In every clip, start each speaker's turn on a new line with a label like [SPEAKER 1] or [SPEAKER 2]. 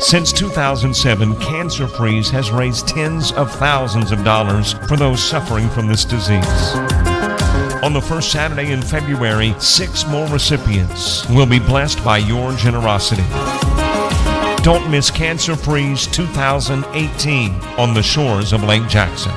[SPEAKER 1] Since 2007, Cancer Freeze has raised tens of thousands of dollars for those suffering from this disease. On the first Saturday in February, 6 more recipients will be blessed by your generosity. Don't miss Cancer Freeze 2018 on the shores of Lake Jackson.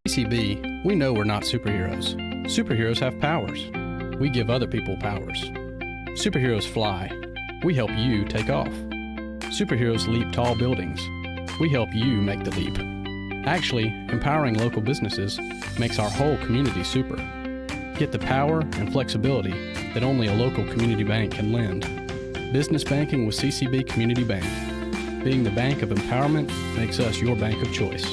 [SPEAKER 2] TCB, we know we're not superheroes. Superheroes have powers. We give other people powers. Superheroes fly. We help you take off. Superheroes leap tall buildings. We help you make the leap. Actually, empowering local businesses makes our whole community super. Get the power and flexibility that only a local community bank can lend. Business banking with CCB Community Bank. Being the bank of empowerment makes us your bank of choice.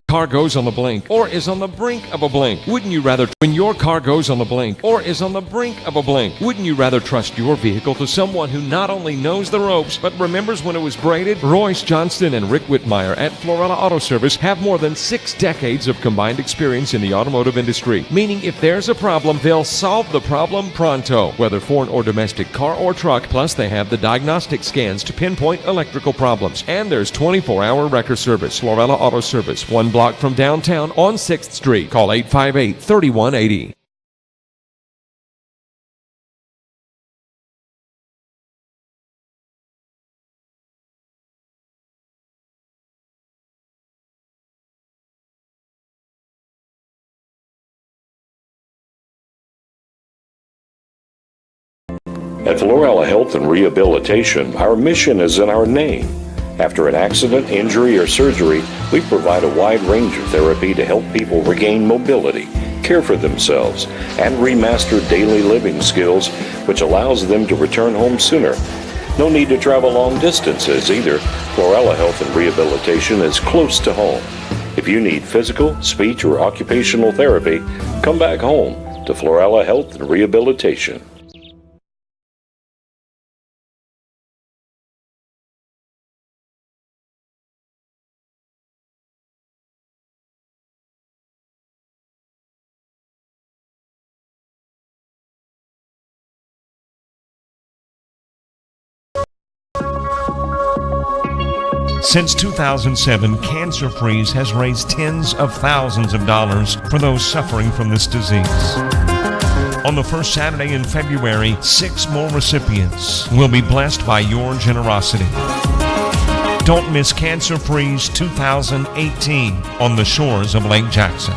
[SPEAKER 1] Car goes on the blink or is on the brink of a blink. Wouldn't you rather, when your car goes on the blink or is on the brink of a blink, wouldn't you rather trust your vehicle to someone who not only knows the ropes but remembers when it was braided? Royce Johnston and Rick Whitmire at Florella Auto Service have more than 6 decades of combined experience in the automotive industry, meaning if there's a problem, they'll solve the problem pronto, whether foreign or domestic, car or truck. Plus, they have the diagnostic scans to pinpoint electrical problems. And there's 24-hour wrecker service. Florella Auto Service, 1 block from downtown on 6th Street. Call 858-3180.
[SPEAKER 3] At Florella Health and Rehabilitation, our mission is in our name. After an accident, injury, or surgery, we provide a wide range of therapy to help people regain mobility, care for themselves, and remaster daily living skills, which allows them to return home sooner. No need to travel long distances either. Florella Health and Rehabilitation is close to home. If you need physical, speech, or occupational therapy, come back home to Florella Health and Rehabilitation.
[SPEAKER 1] Since 2007, Cancer Freeze has raised tens of thousands of dollars for those suffering from this disease. On the first Saturday in February, 6 more recipients will be blessed by your generosity. Don't miss Cancer Freeze 2018 on the shores of Lake Jackson.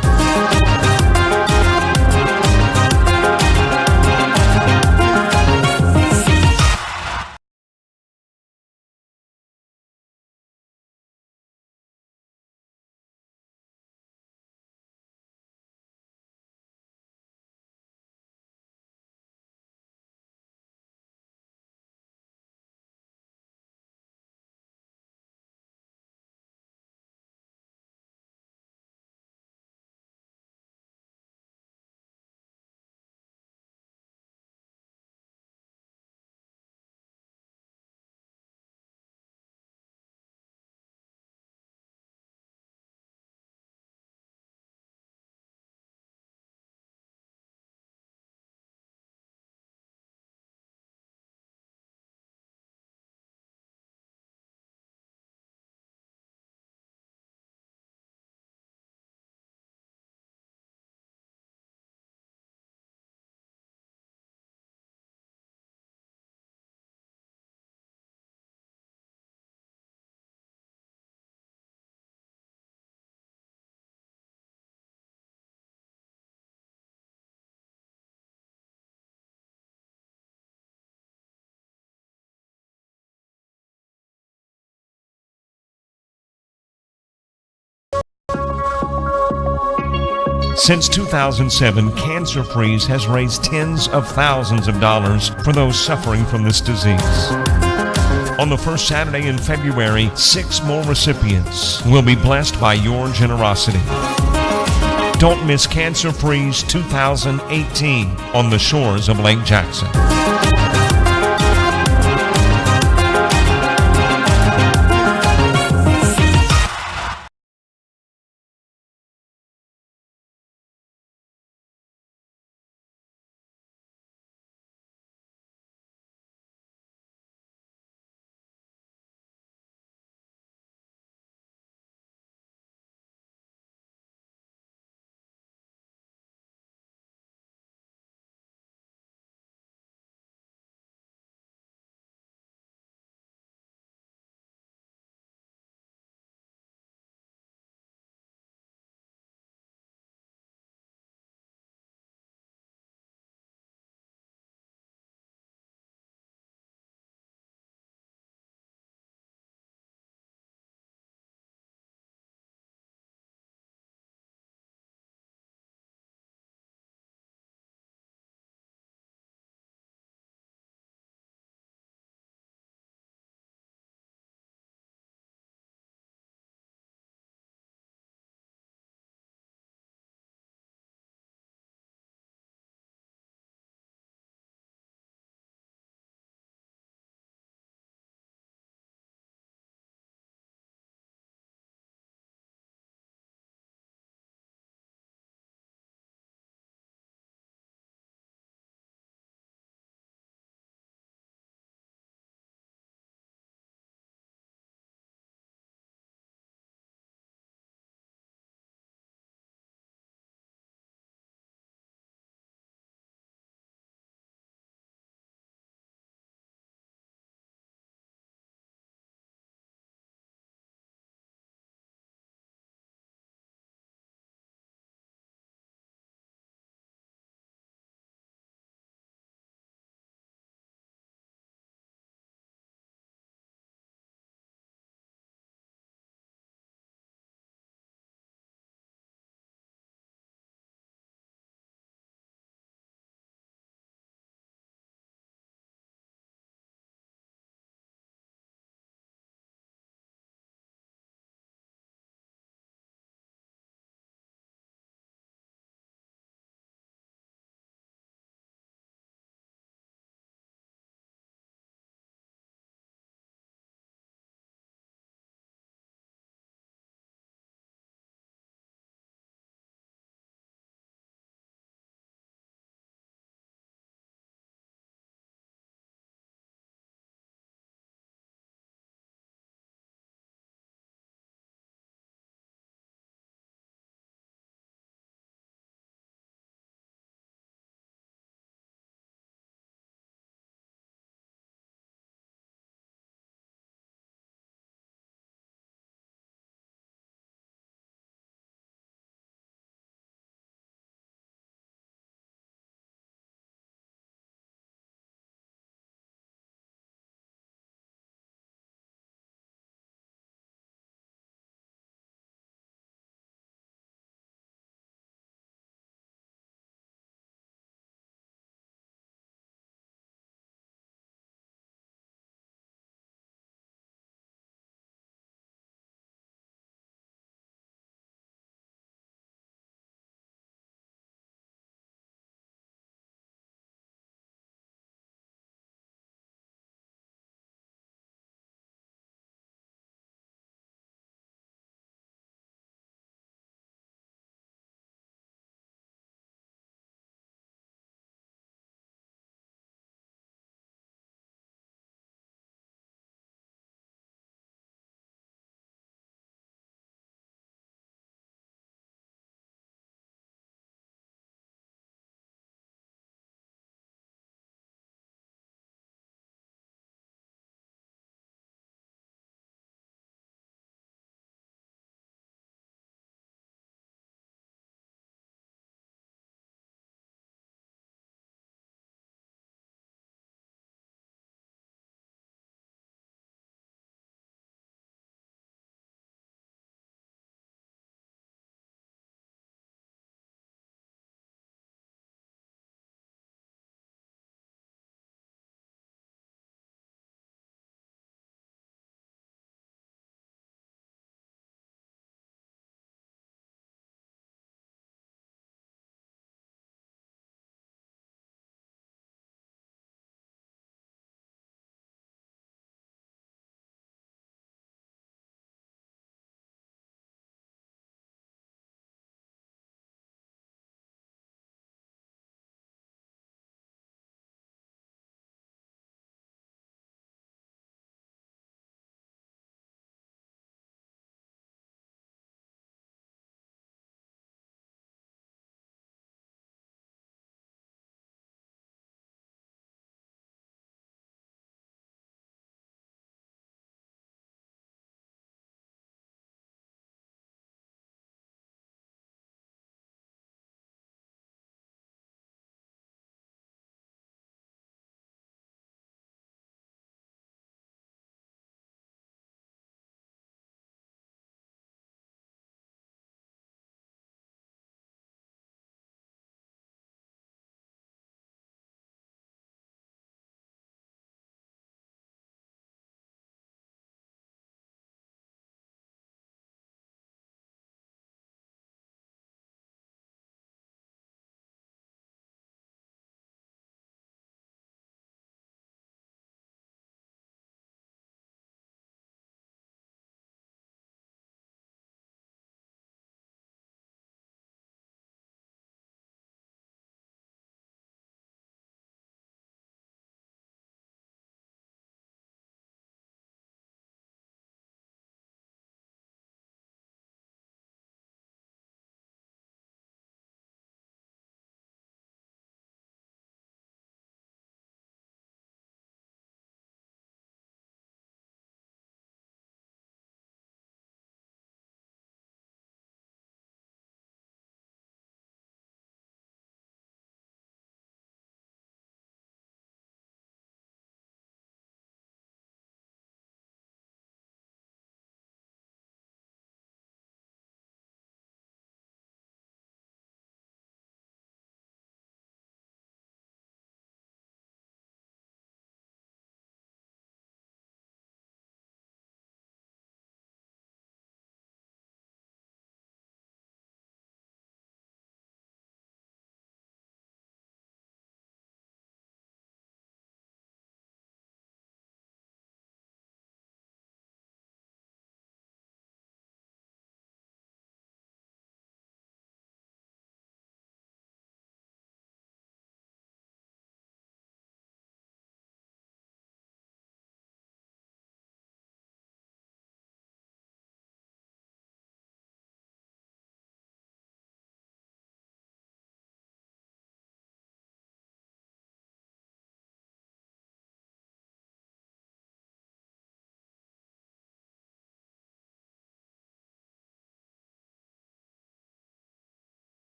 [SPEAKER 1] Since 2007, Cancer Freeze has raised tens of thousands of dollars for those suffering from this disease. On the first Saturday in February, 6 more recipients will be blessed by your generosity. Don't miss Cancer Freeze 2018 on the shores of Lake Jackson.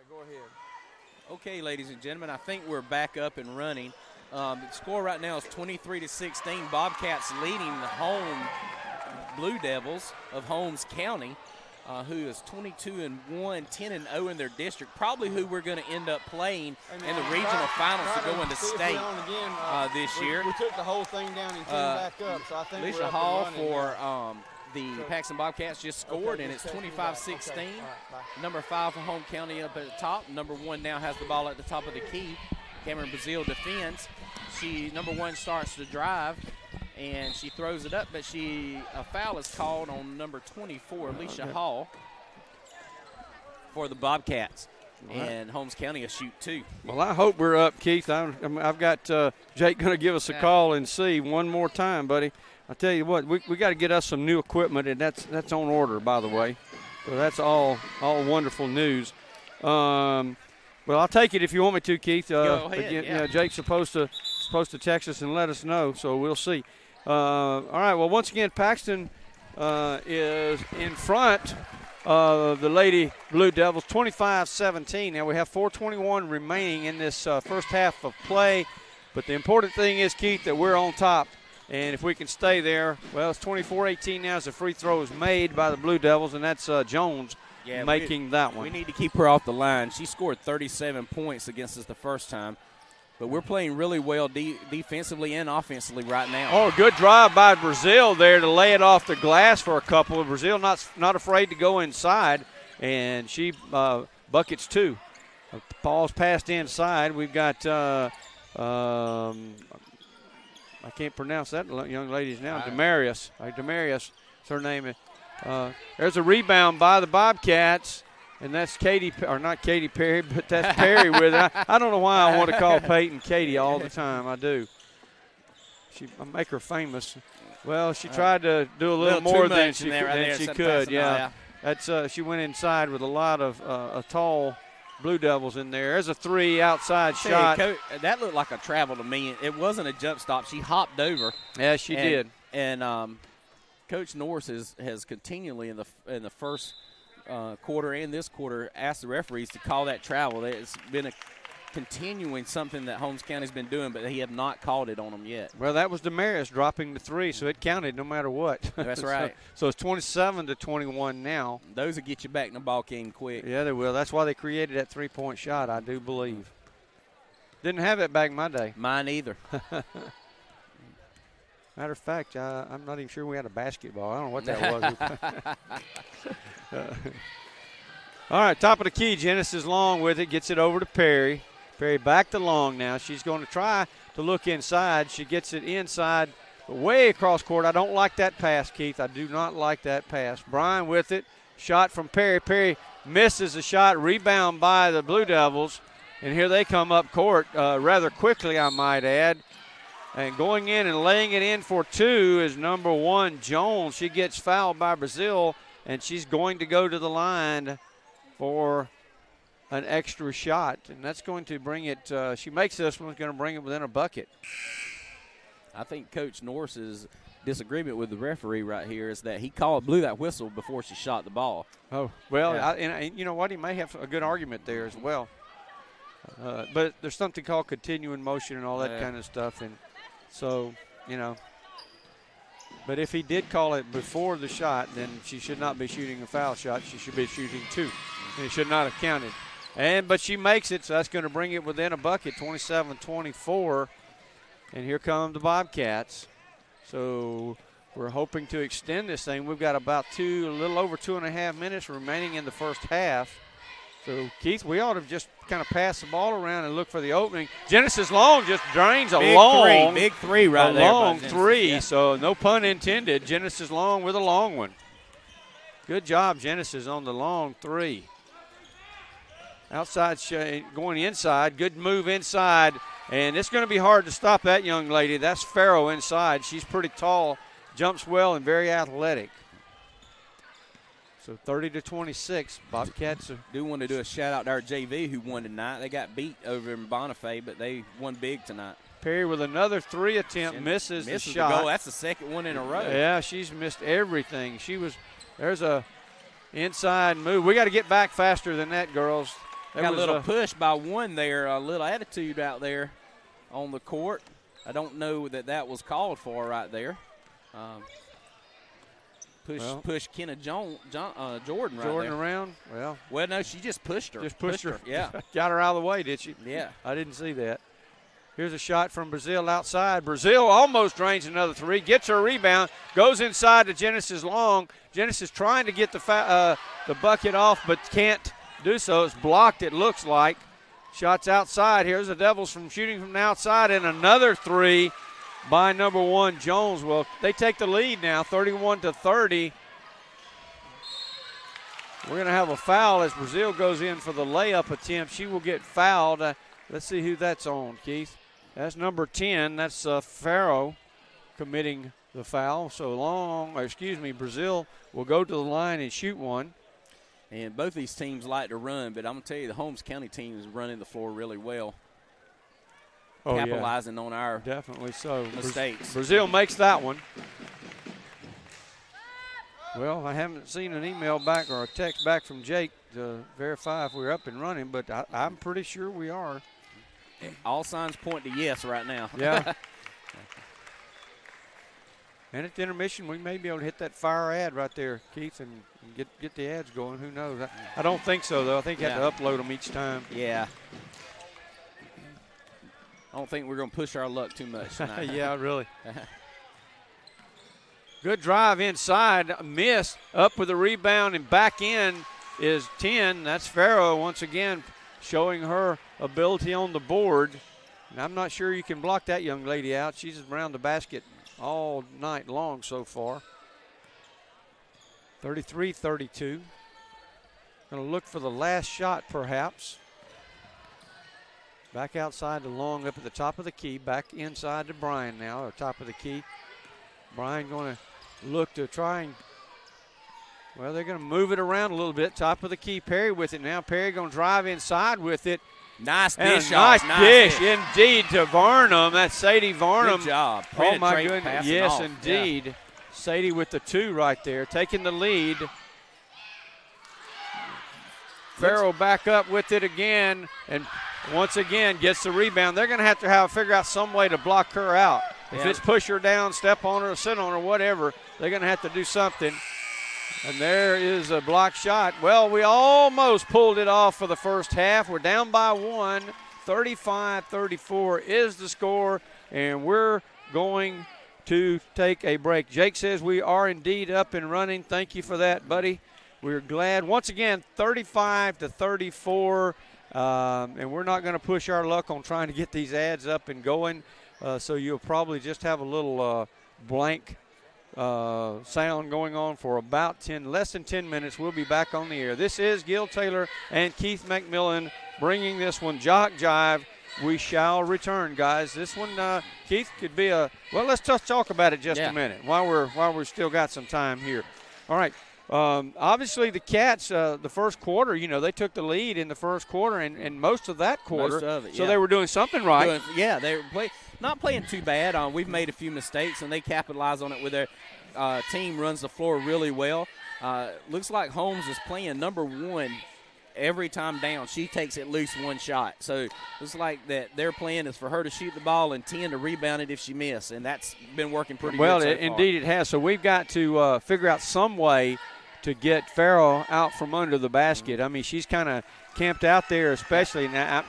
[SPEAKER 4] Go ahead.
[SPEAKER 5] Okay, ladies and gentlemen, I think we're back up and running. The score right now is 23-16. Bobcats leading the home Blue Devils of Holmes County, who is 22-1, 10-0 in their district. Probably who we're going to end up playing in the regional finals to go into state this year.
[SPEAKER 4] We took the whole thing down and came back up, so I think
[SPEAKER 5] Alicia
[SPEAKER 4] we're up
[SPEAKER 5] Hall
[SPEAKER 4] and running
[SPEAKER 5] for
[SPEAKER 4] now.
[SPEAKER 5] the Paxton Bobcats just scored, and it's 25-16. Number 5 for Home County up at the top. Number 1 now has the ball at the top of the key. Cameron Brazil defends. Number 1 starts to drive, and she throws it up, but a foul is called on number 24, Alicia Hall, for the Bobcats. And Holmes County will shoot 2.
[SPEAKER 6] Well, I hope we're up, Keith. I've got Jake going to give us a call and see one more time, buddy. I tell you what, we got to get us some new equipment, and that's on order, by the way. So that's all wonderful news. Well, I'll take it if you want me to, Keith.
[SPEAKER 5] Go ahead,
[SPEAKER 6] again, Jake's supposed to text us and let us know, so we'll see. All right. Well, once again, Paxton is in front of the Lady Blue Devils, 25-17. Now we have 4:21 remaining in this first half of play, but the important thing is, Keith, that we're on top. And if we can stay there, well, it's 24-18 now as the free throw is made by the Blue Devils, and that's Jones making that one.
[SPEAKER 5] We need to keep her off the line. She scored 37 points against us the first time, but we're playing really well defensively and offensively right now.
[SPEAKER 6] Oh, good drive by Brazil there to lay it off the glass for a couple. Brazil not afraid to go inside, and she buckets 2. Ball's passed inside. We've got I can't pronounce that young lady's name. Demarius. Demarius, her name is. There's a rebound by the Bobcats, and that's Katie, or not Katy Perry, but that's Perry with it. I don't know why I want to call Peyton Katie all the time. I do. I make her famous. Well, she tried to do a little more than she could. Yeah, that's she went inside with a lot of tall Blue Devils in there. There's a 3 outside shot.
[SPEAKER 5] Coach, that looked like a travel to me. It wasn't a jump stop. She hopped over.
[SPEAKER 6] Yeah, she did.
[SPEAKER 5] And Coach Norris has continually in the first quarter and this quarter asked the referees to call that travel. It's been a continuing something that Holmes County's been doing, but he have not called it on them yet.
[SPEAKER 6] Well, that was Damaris dropping the 3, so it counted no matter what.
[SPEAKER 5] That's right.
[SPEAKER 6] So it's 27-21 now.
[SPEAKER 5] Those will get you back in the ball game quick.
[SPEAKER 6] Yeah, they will. That's why they created that 3-point shot, I do believe. Didn't have it back in my day.
[SPEAKER 5] Mine either.
[SPEAKER 6] Matter of fact, I'm not even sure we had a basketball. I don't know what that was. All right, top of the key. Genesis Long with it, gets it over to Perry. Perry back to Long now. She's going to try to look inside. She gets it inside, but way across court. I don't like that pass, Keith. I do not like that pass. Bryan with it. Shot from Perry. Perry misses the shot. Rebound by the Blue Devils. And here they come up court rather quickly, I might add. And going in and laying it in for 2 is number 1, Jones. She gets fouled by Brazil, and she's going to go to the line for an extra shot, and that's going to bring it she makes this one, going to bring it within a bucket.
[SPEAKER 5] I think Coach Norris's disagreement with the referee right here is that he blew that whistle before she shot the ball.
[SPEAKER 6] Oh, well,
[SPEAKER 5] yeah.
[SPEAKER 6] And you know what? He may have a good argument there as well. But there's something called continuing motion and all that kind of stuff, and so, you know. But if he did call it before the shot, then she should not be shooting a foul shot. She should be shooting 2. And it should not have counted. But she makes it, so that's going to bring it within a bucket, 27-24. And here come the Bobcats. So we're hoping to extend this thing. We've got about a little over 2.5 minutes remaining in the first half. So, Keith, we ought to just kind of pass the ball around and look for the opening. Genesis Long just drains a
[SPEAKER 5] big three right there.
[SPEAKER 6] A long 3, so no pun intended. Genesis Long with a long one. Good job, Genesis, on the long 3. Outside, going inside. Good move inside. And it's going to be hard to stop that young lady. That's Farrow inside. She's pretty tall, jumps well, and very athletic. So 30-26, Bobcats
[SPEAKER 5] do want to do a shout-out to our JV who won tonight. They got beat over in Bonifay, but they won big tonight.
[SPEAKER 6] Perry with another 3 attempt, misses the shot.
[SPEAKER 5] The goal. That's the second one in a row.
[SPEAKER 6] Yeah, she's missed everything. There's a inside move. We got to get back faster than that, girls.
[SPEAKER 5] Got a little push by one there, a little attitude out there on the court. I don't know that was called for right there. Push Kenna Jordan right
[SPEAKER 6] Jordan
[SPEAKER 5] there.
[SPEAKER 6] around?
[SPEAKER 5] Well, no, she just pushed her.
[SPEAKER 6] Just pushed her.
[SPEAKER 5] Yeah.
[SPEAKER 6] Got her out of the way, did she?
[SPEAKER 5] Yeah.
[SPEAKER 6] I didn't see that. Here's a shot from Brazil outside. Brazil almost drains another three, gets her rebound, goes inside to Genesis Long. Genesis trying to get the bucket off, but can't do so. It's blocked, it looks like. Shots outside. Here's the Devils shooting from the outside, and another three by number 1, Jones. Well, they take the lead now, 31-30. We're going to have a foul as Brazil goes in for the layup attempt. She will get fouled. Let's see who that's on, Keith. That's number 10. That's Farrow committing the foul. So Brazil will go to the line and shoot one.
[SPEAKER 5] And both these teams like to run, but I'm going to tell you, the Holmes County team is running the floor really well. Capitalizing on our
[SPEAKER 6] definitely so
[SPEAKER 5] mistakes.
[SPEAKER 6] Brazil makes that one. Well, I haven't seen an email back or a text back from Jake to verify if we're up and running, but I'm pretty sure we are.
[SPEAKER 5] All signs point to yes right now.
[SPEAKER 6] Yeah. And at the intermission, we may be able to hit that fire ad right there, Keith, and get the ads going. Who knows? I don't think so, though. I think you have to upload them each time.
[SPEAKER 5] Yeah. I don't think we're going to push our luck too much tonight.
[SPEAKER 6] Yeah, really. Good drive inside, missed, up with a rebound, and back in is 10. That's Farrow once again showing her ability on the board. And I'm not sure you can block that young lady out. She's around the basket all night long so far. 33-32. Going to look for the last shot perhaps. Back outside to Long up at the top of the key. Back inside to Bryan now, at top of the key. Bryan going to look to try and, well, they're going to move it around a little bit. Top of the key, Perry with it now. Perry going to drive inside with it.
[SPEAKER 5] Nice
[SPEAKER 6] and
[SPEAKER 5] dish.
[SPEAKER 6] Nice dish indeed to Varnum. That's Sadie Varnum.
[SPEAKER 5] Good job.
[SPEAKER 6] Oh, my goodness. Yes, indeed. Yeah. Sadie with the 2 right there, taking the lead. Farrow back up with it again, and once again gets the rebound. They're going to have to figure out some way to block her out. If it's push her down, step on her, sit on her, whatever, they're going to have to do something. And there is a block shot. Well, we almost pulled it off for the first half. We're down by 1. 35-34 is the score, and we're going to take a break. Jake says we are indeed up and running. Thank you for that, buddy. We're glad. Once again, 35-34, and we're not going to push our luck on trying to get these ads up and going, so you'll probably just have a little blank sound going on for about less than 10 minutes. We'll be back on the air. This is Gil Taylor and Keith McMillan bringing this one, JockJive. We shall return, guys. This one, Keith, could be let's just talk about it just a minute while we're still got some time here. All right. Obviously, the Cats, the first quarter, they took the lead in the first quarter and most of that quarter.
[SPEAKER 5] Most of it,
[SPEAKER 6] so they were doing something right.
[SPEAKER 5] They were not playing too bad. We've made a few mistakes, and they capitalize on it with their team runs the floor really well. Looks like Holmes is playing number 1 every time down. She takes at least 1 shot. So it's like that their plan is for her to shoot the ball and 10 to rebound it if she misses, and that's been working pretty good so far.
[SPEAKER 6] Indeed it has. So we've got to figure out some way to get Farrow out from under the basket. I mean, she's kind of camped out there, especially now.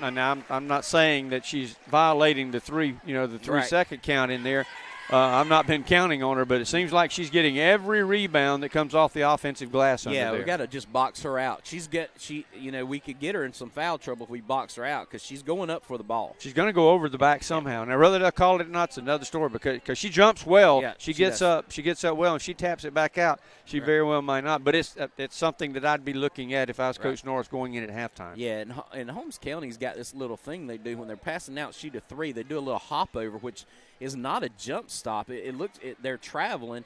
[SPEAKER 6] I'm not saying that she's violating the 3-second count in there. I've not been counting on her, but it seems like she's getting every rebound that comes off the offensive glass under there.
[SPEAKER 5] Yeah, we got to just box her out. We could get her in some foul trouble if we box her out because she's going up for the ball.
[SPEAKER 6] She's going to go over the back somehow. Now, whether they'll call it or not, it's another story because she jumps well.
[SPEAKER 5] Yeah,
[SPEAKER 6] she gets up well, and she taps it back out. She very well might not, but it's something that I'd be looking at if I was Coach Norris going in at halftime.
[SPEAKER 5] Yeah, and Holmes County's got this little thing they do when they're passing out, shoot a 3. They do a little hop over, which is not a jump stop. They're traveling.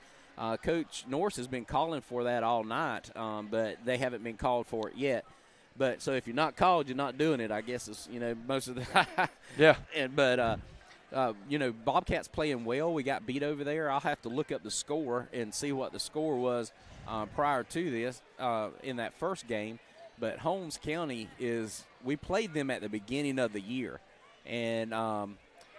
[SPEAKER 5] Coach Norris has been calling for that all night, but they haven't been called for it yet. But so if you're not called, you're not doing it. I guess it's most of the
[SPEAKER 6] yeah.
[SPEAKER 5] Bobcats playing well. We got beat over there. I'll have to look up the score and see what the score was prior to this in that first game. But Holmes County we played them at the beginning of the year, and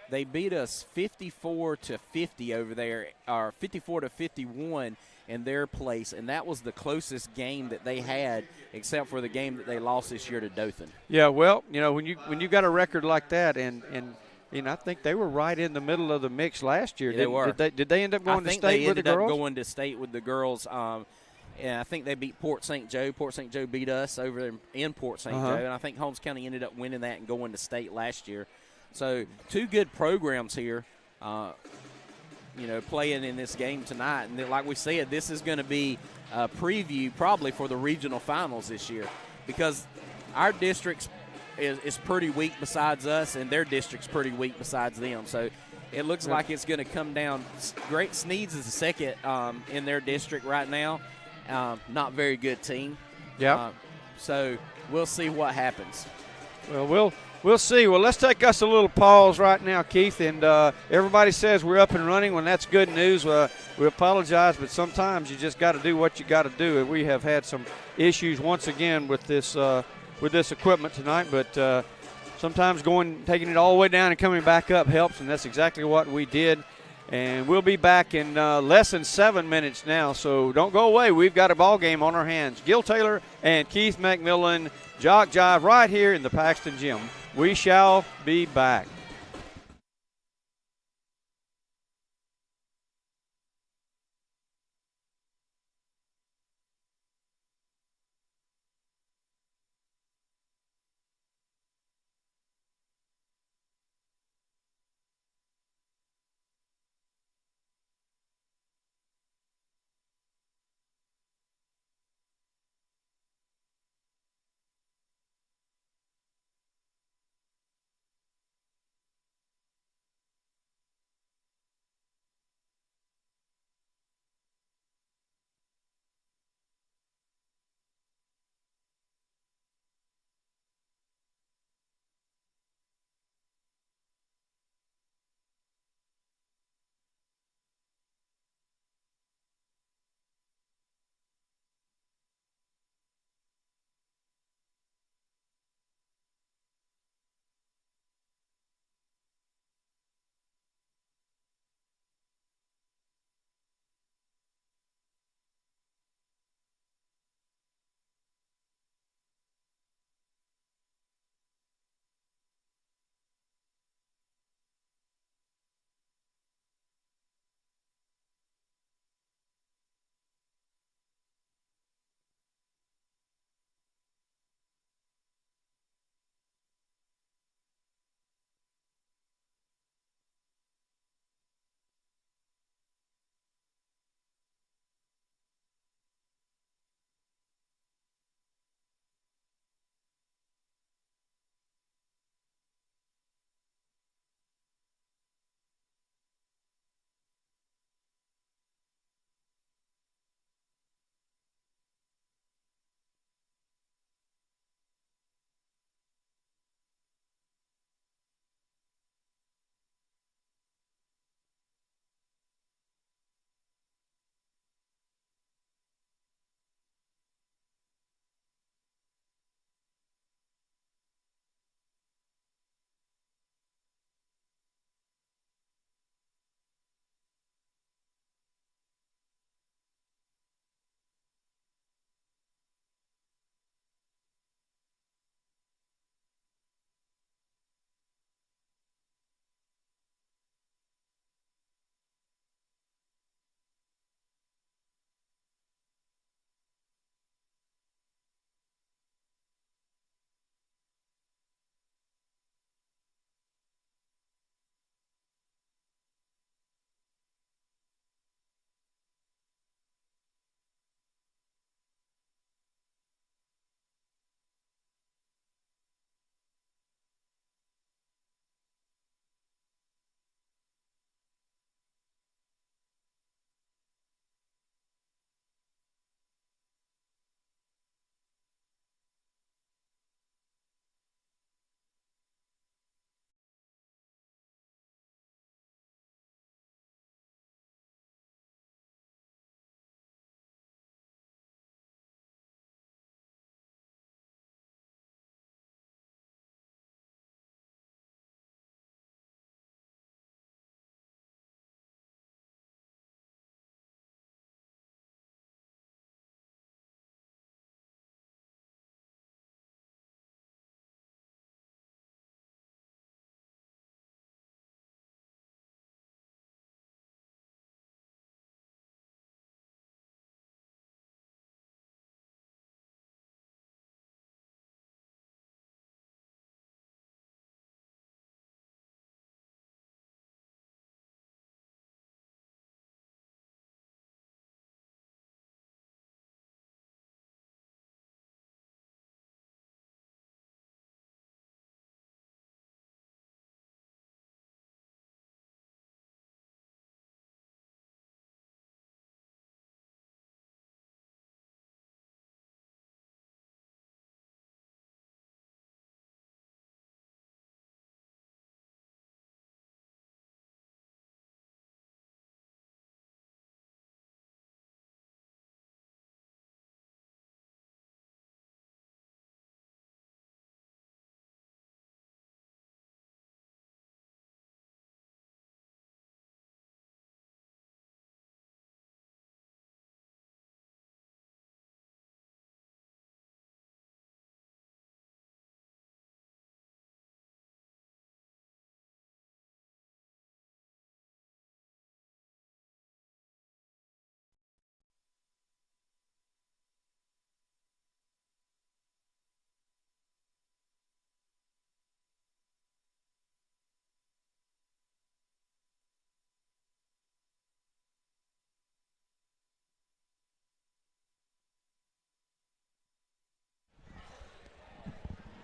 [SPEAKER 5] they beat us 54-50 over there, or 54-51 in their place, and that was the closest game that they had, except for the game that they lost this year to Dothan.
[SPEAKER 6] Yeah, well, when you got a record like that, and I think they were right in the middle of the mix last year.
[SPEAKER 5] Yeah, they were.
[SPEAKER 6] Did they end up going to state with the girls?
[SPEAKER 5] I think they ended up going to state with the girls. And I think they beat Port St. Joe. Port St. Joe beat us over there in Port St. Joe, and I think Holmes County ended up winning that and going to state last year. So 2 good programs here, playing in this game tonight. And like we said, this is going to be a preview probably for the regional finals this year, because our district is pretty weak besides us, and their district's pretty weak besides them. So it looks like it's going to come down. Great Sneeds is the second in their district right now. Not very good team.
[SPEAKER 6] Yeah.
[SPEAKER 5] So we'll see what happens.
[SPEAKER 6] Well, we'll see. Well, let's take us a little pause right now, Keith. And everybody says we're up and running. When that's good news, we apologize, but sometimes you just got to do what you got to do. And we have had some issues once again with this equipment tonight. But sometimes taking it all the way down and coming back up helps, and that's exactly what we did. And we'll be back in less than 7 minutes now, so don't go away. We've got a ball game on our hands. Gil Taylor and Keith McMillan, JockJive right here in the Paxton Gym. We shall be back.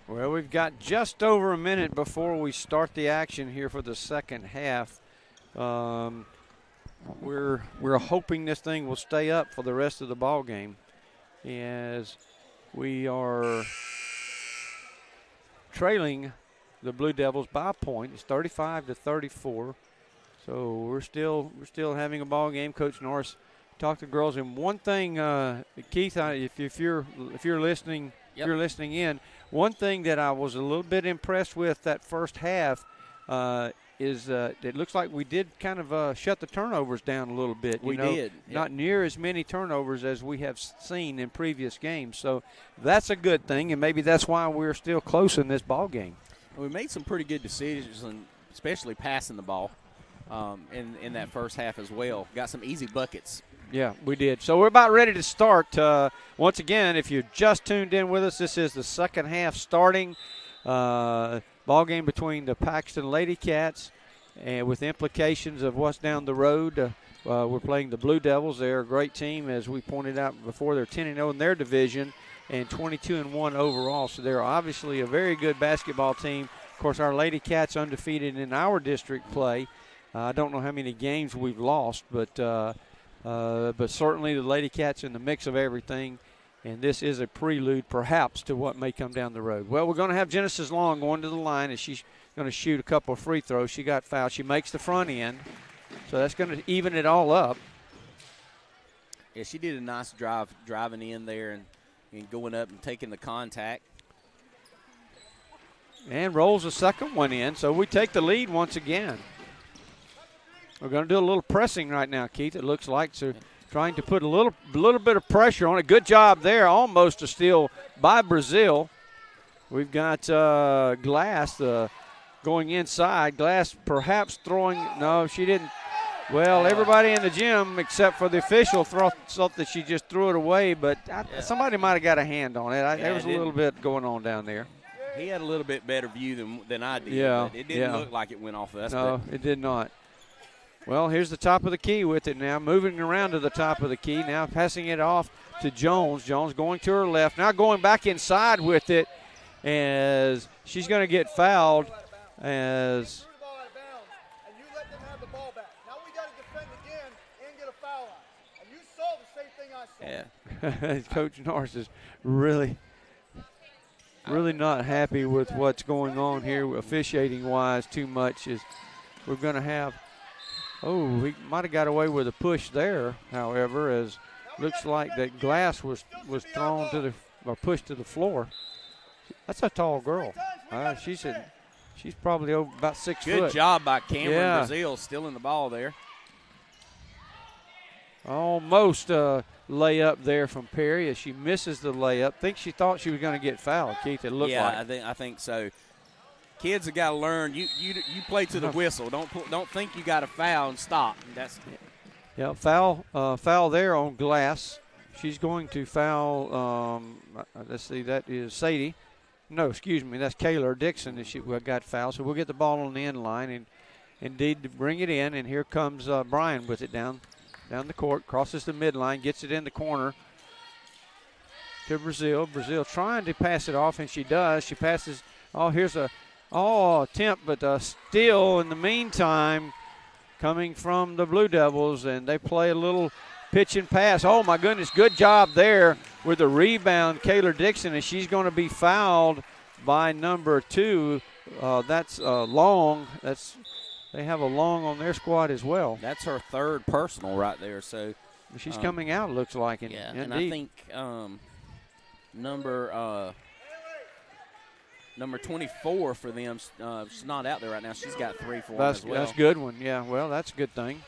[SPEAKER 6] Well, we've got just over a minute before we start the action here for the second half. We're hoping this thing will stay up for the rest of the ball game, as we are trailing the Blue Devils by a point. It's 35-34. So we're still having a ball game. Coach Norris talked to the girls, and one thing, Keith, if you're listening,
[SPEAKER 5] Yep.
[SPEAKER 6] if you're listening in, one thing that I was a little bit impressed with that first half is it looks like we did kind of shut the turnovers down a little bit.
[SPEAKER 5] We did.
[SPEAKER 6] Not near as many turnovers as we have seen in previous games. So that's a good thing, and maybe that's why we're still close in this ball game.
[SPEAKER 5] We made some pretty good decisions, and especially passing the ball in that first half as well. Got some easy buckets.
[SPEAKER 6] Yeah, we did. So we're about ready to start. Once again, if you just tuned in with us, this is the second half starting. Ball game between the Paxton Lady Cats, and with implications of what's down the road. We're playing the Blue Devils. They're a great team, as we pointed out before. They're 10-0 in their division and 22-1 overall. So they're obviously a very good basketball team. Of course, our Lady Cats undefeated in our district play. I don't know how many games we've lost, but certainly the Lady Cats in the mix of everything. And this is a prelude, perhaps, to what may come down the road. Well, we're going to have Genesis Long going to the line, as she's going to shoot a couple of free throws. She got fouled. She makes the front end, so that's going to even it all up.
[SPEAKER 5] Yeah, she did a nice driving in there and going up and taking the contact.
[SPEAKER 6] And rolls the second one in, so we take the lead once again. We're going to do a little pressing right now, Keith, it looks like. So trying to put a little bit of pressure on it. Good job there, almost a steal by Brazil. We've got Glass going inside. Glass perhaps throwing – no, she didn't. Well, everybody in the gym except for the official thought that she just threw it away, but somebody might have got a hand on it. There was a little bit going on down there.
[SPEAKER 5] He had a little bit better view than I did.
[SPEAKER 6] Yeah,
[SPEAKER 5] but it didn't look like it went off us.
[SPEAKER 6] No, it did not. Well, here's the top of the key with it now. Moving around to the top of the key. Now passing it off to Jones. Jones going to her left. Now going back inside with it, as she's going to get fouled as –
[SPEAKER 5] Yeah.
[SPEAKER 6] Coach Norris is really not happy with what's going on here officiating-wise too much. Is we're going to have – we might have got away with a push there, however, as looks like that Glass was thrown to or pushed to the floor. That's a tall girl. She's probably over about 6 foot.
[SPEAKER 5] Good job by Cameron Brazil stealing the ball there.
[SPEAKER 6] Almost layup there from Perry as she misses the layup. She thought she was going to get fouled, Keith, it looked like.
[SPEAKER 5] I think so. Kids have got to learn. You play to the whistle. Don't think you got a foul and stop.
[SPEAKER 6] Foul there on Glass. She's going to foul. Let's see, that is Sadie. No, excuse me, that's Kayla Dixon that she got fouled. So we'll get the ball on the end line and indeed to bring it in. And here comes Brian with it down the court, crosses the midline, gets it in the corner to Brazil. Brazil trying to pass it off, and she does. She passes. Here's a attempt, but steal in the meantime coming from the Blue Devils, and they play a little pitch and pass. Oh, my goodness, good job there with the rebound, Kayla Dixon, and she's going to be fouled by number 2. That's Long. They have a Long on their squad as well.
[SPEAKER 5] That's her third personal right there. So
[SPEAKER 6] she's coming out, looks like.
[SPEAKER 5] And I think number 24 for them, she's not out there right now. She's got 3 for them as well.
[SPEAKER 6] That's a good one. Yeah, well, that's a good thing.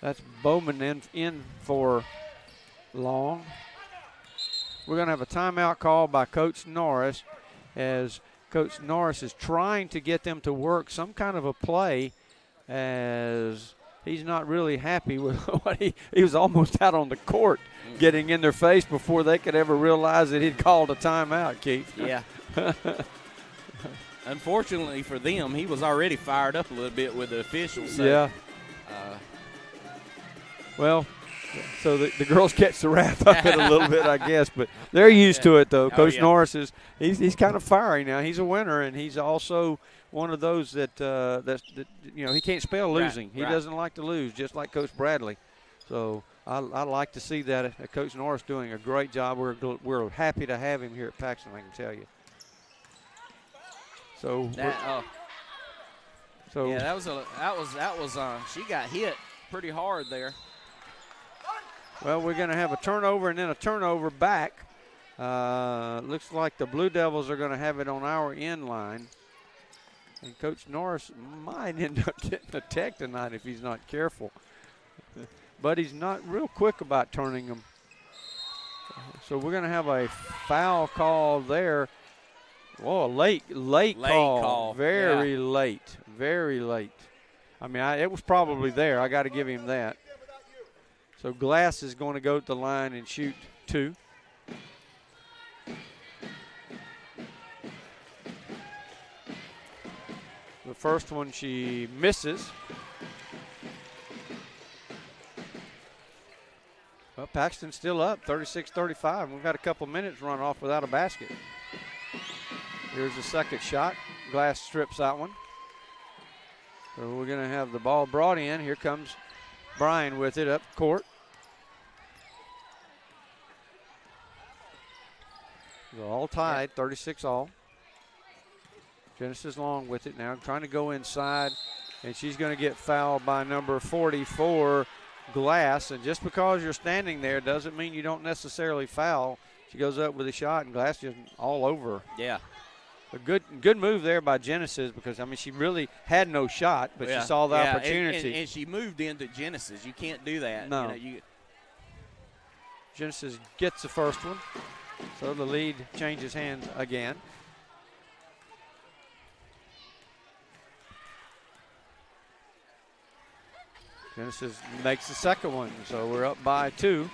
[SPEAKER 6] That's Bowman in for Long. We're going to have a timeout call by Coach Norris, as Coach Norris is trying to get them to work some kind of a play, as he's not really happy with what he was almost out on the court getting in their face before they could ever realize that he'd called a timeout, Keith.
[SPEAKER 5] Yeah. Unfortunately for them, he was already fired up a little bit with the officials. So,
[SPEAKER 6] yeah. Well, So the girls catch the wrath of it a little bit, I guess, but they're used to it though. Coach Norris he's kind of fiery now. He's a winner, and he's also one of those that he can't spell losing. He doesn't like to lose, just like Coach Bradley. So I like to see that. Coach Norris doing a great job. We're happy to have him here at Paxton, I can tell you. So
[SPEAKER 5] that was she got hit pretty hard there.
[SPEAKER 6] Well, we're going to have a turnover and then a turnover back. Looks like the Blue Devils are going to have it on our end line. And Coach Norris might end up getting a tech tonight if he's not careful. But he's not real quick about turning them. So we're going to have a foul call there. Whoa, late call. Very late. Very late. I mean, it was probably there. I got to give him that. So Glass is going to go to the line and shoot 2. The first one she misses. Well, Paxton's still up, 36-35. We've got a couple minutes run off without a basket. Here's the second shot. Glass strips that one. So we're going to have the ball brought in. Here comes Bryan with it up court. They're all tied, 36 all. Genesis Long with it now, trying to go inside, and she's going to get fouled by number 44, Glass. And just because you're standing there doesn't mean you don't necessarily foul. She goes up with a shot, and Glass just all over her.
[SPEAKER 5] Yeah.
[SPEAKER 6] A good move there by Genesis because, I mean, she really had no shot, but she saw the opportunity.
[SPEAKER 5] And she moved into Genesis. You can't do that.
[SPEAKER 6] No. Genesis gets the first one. So the lead changes hands again. Genesis makes the second one, so we're up by 2.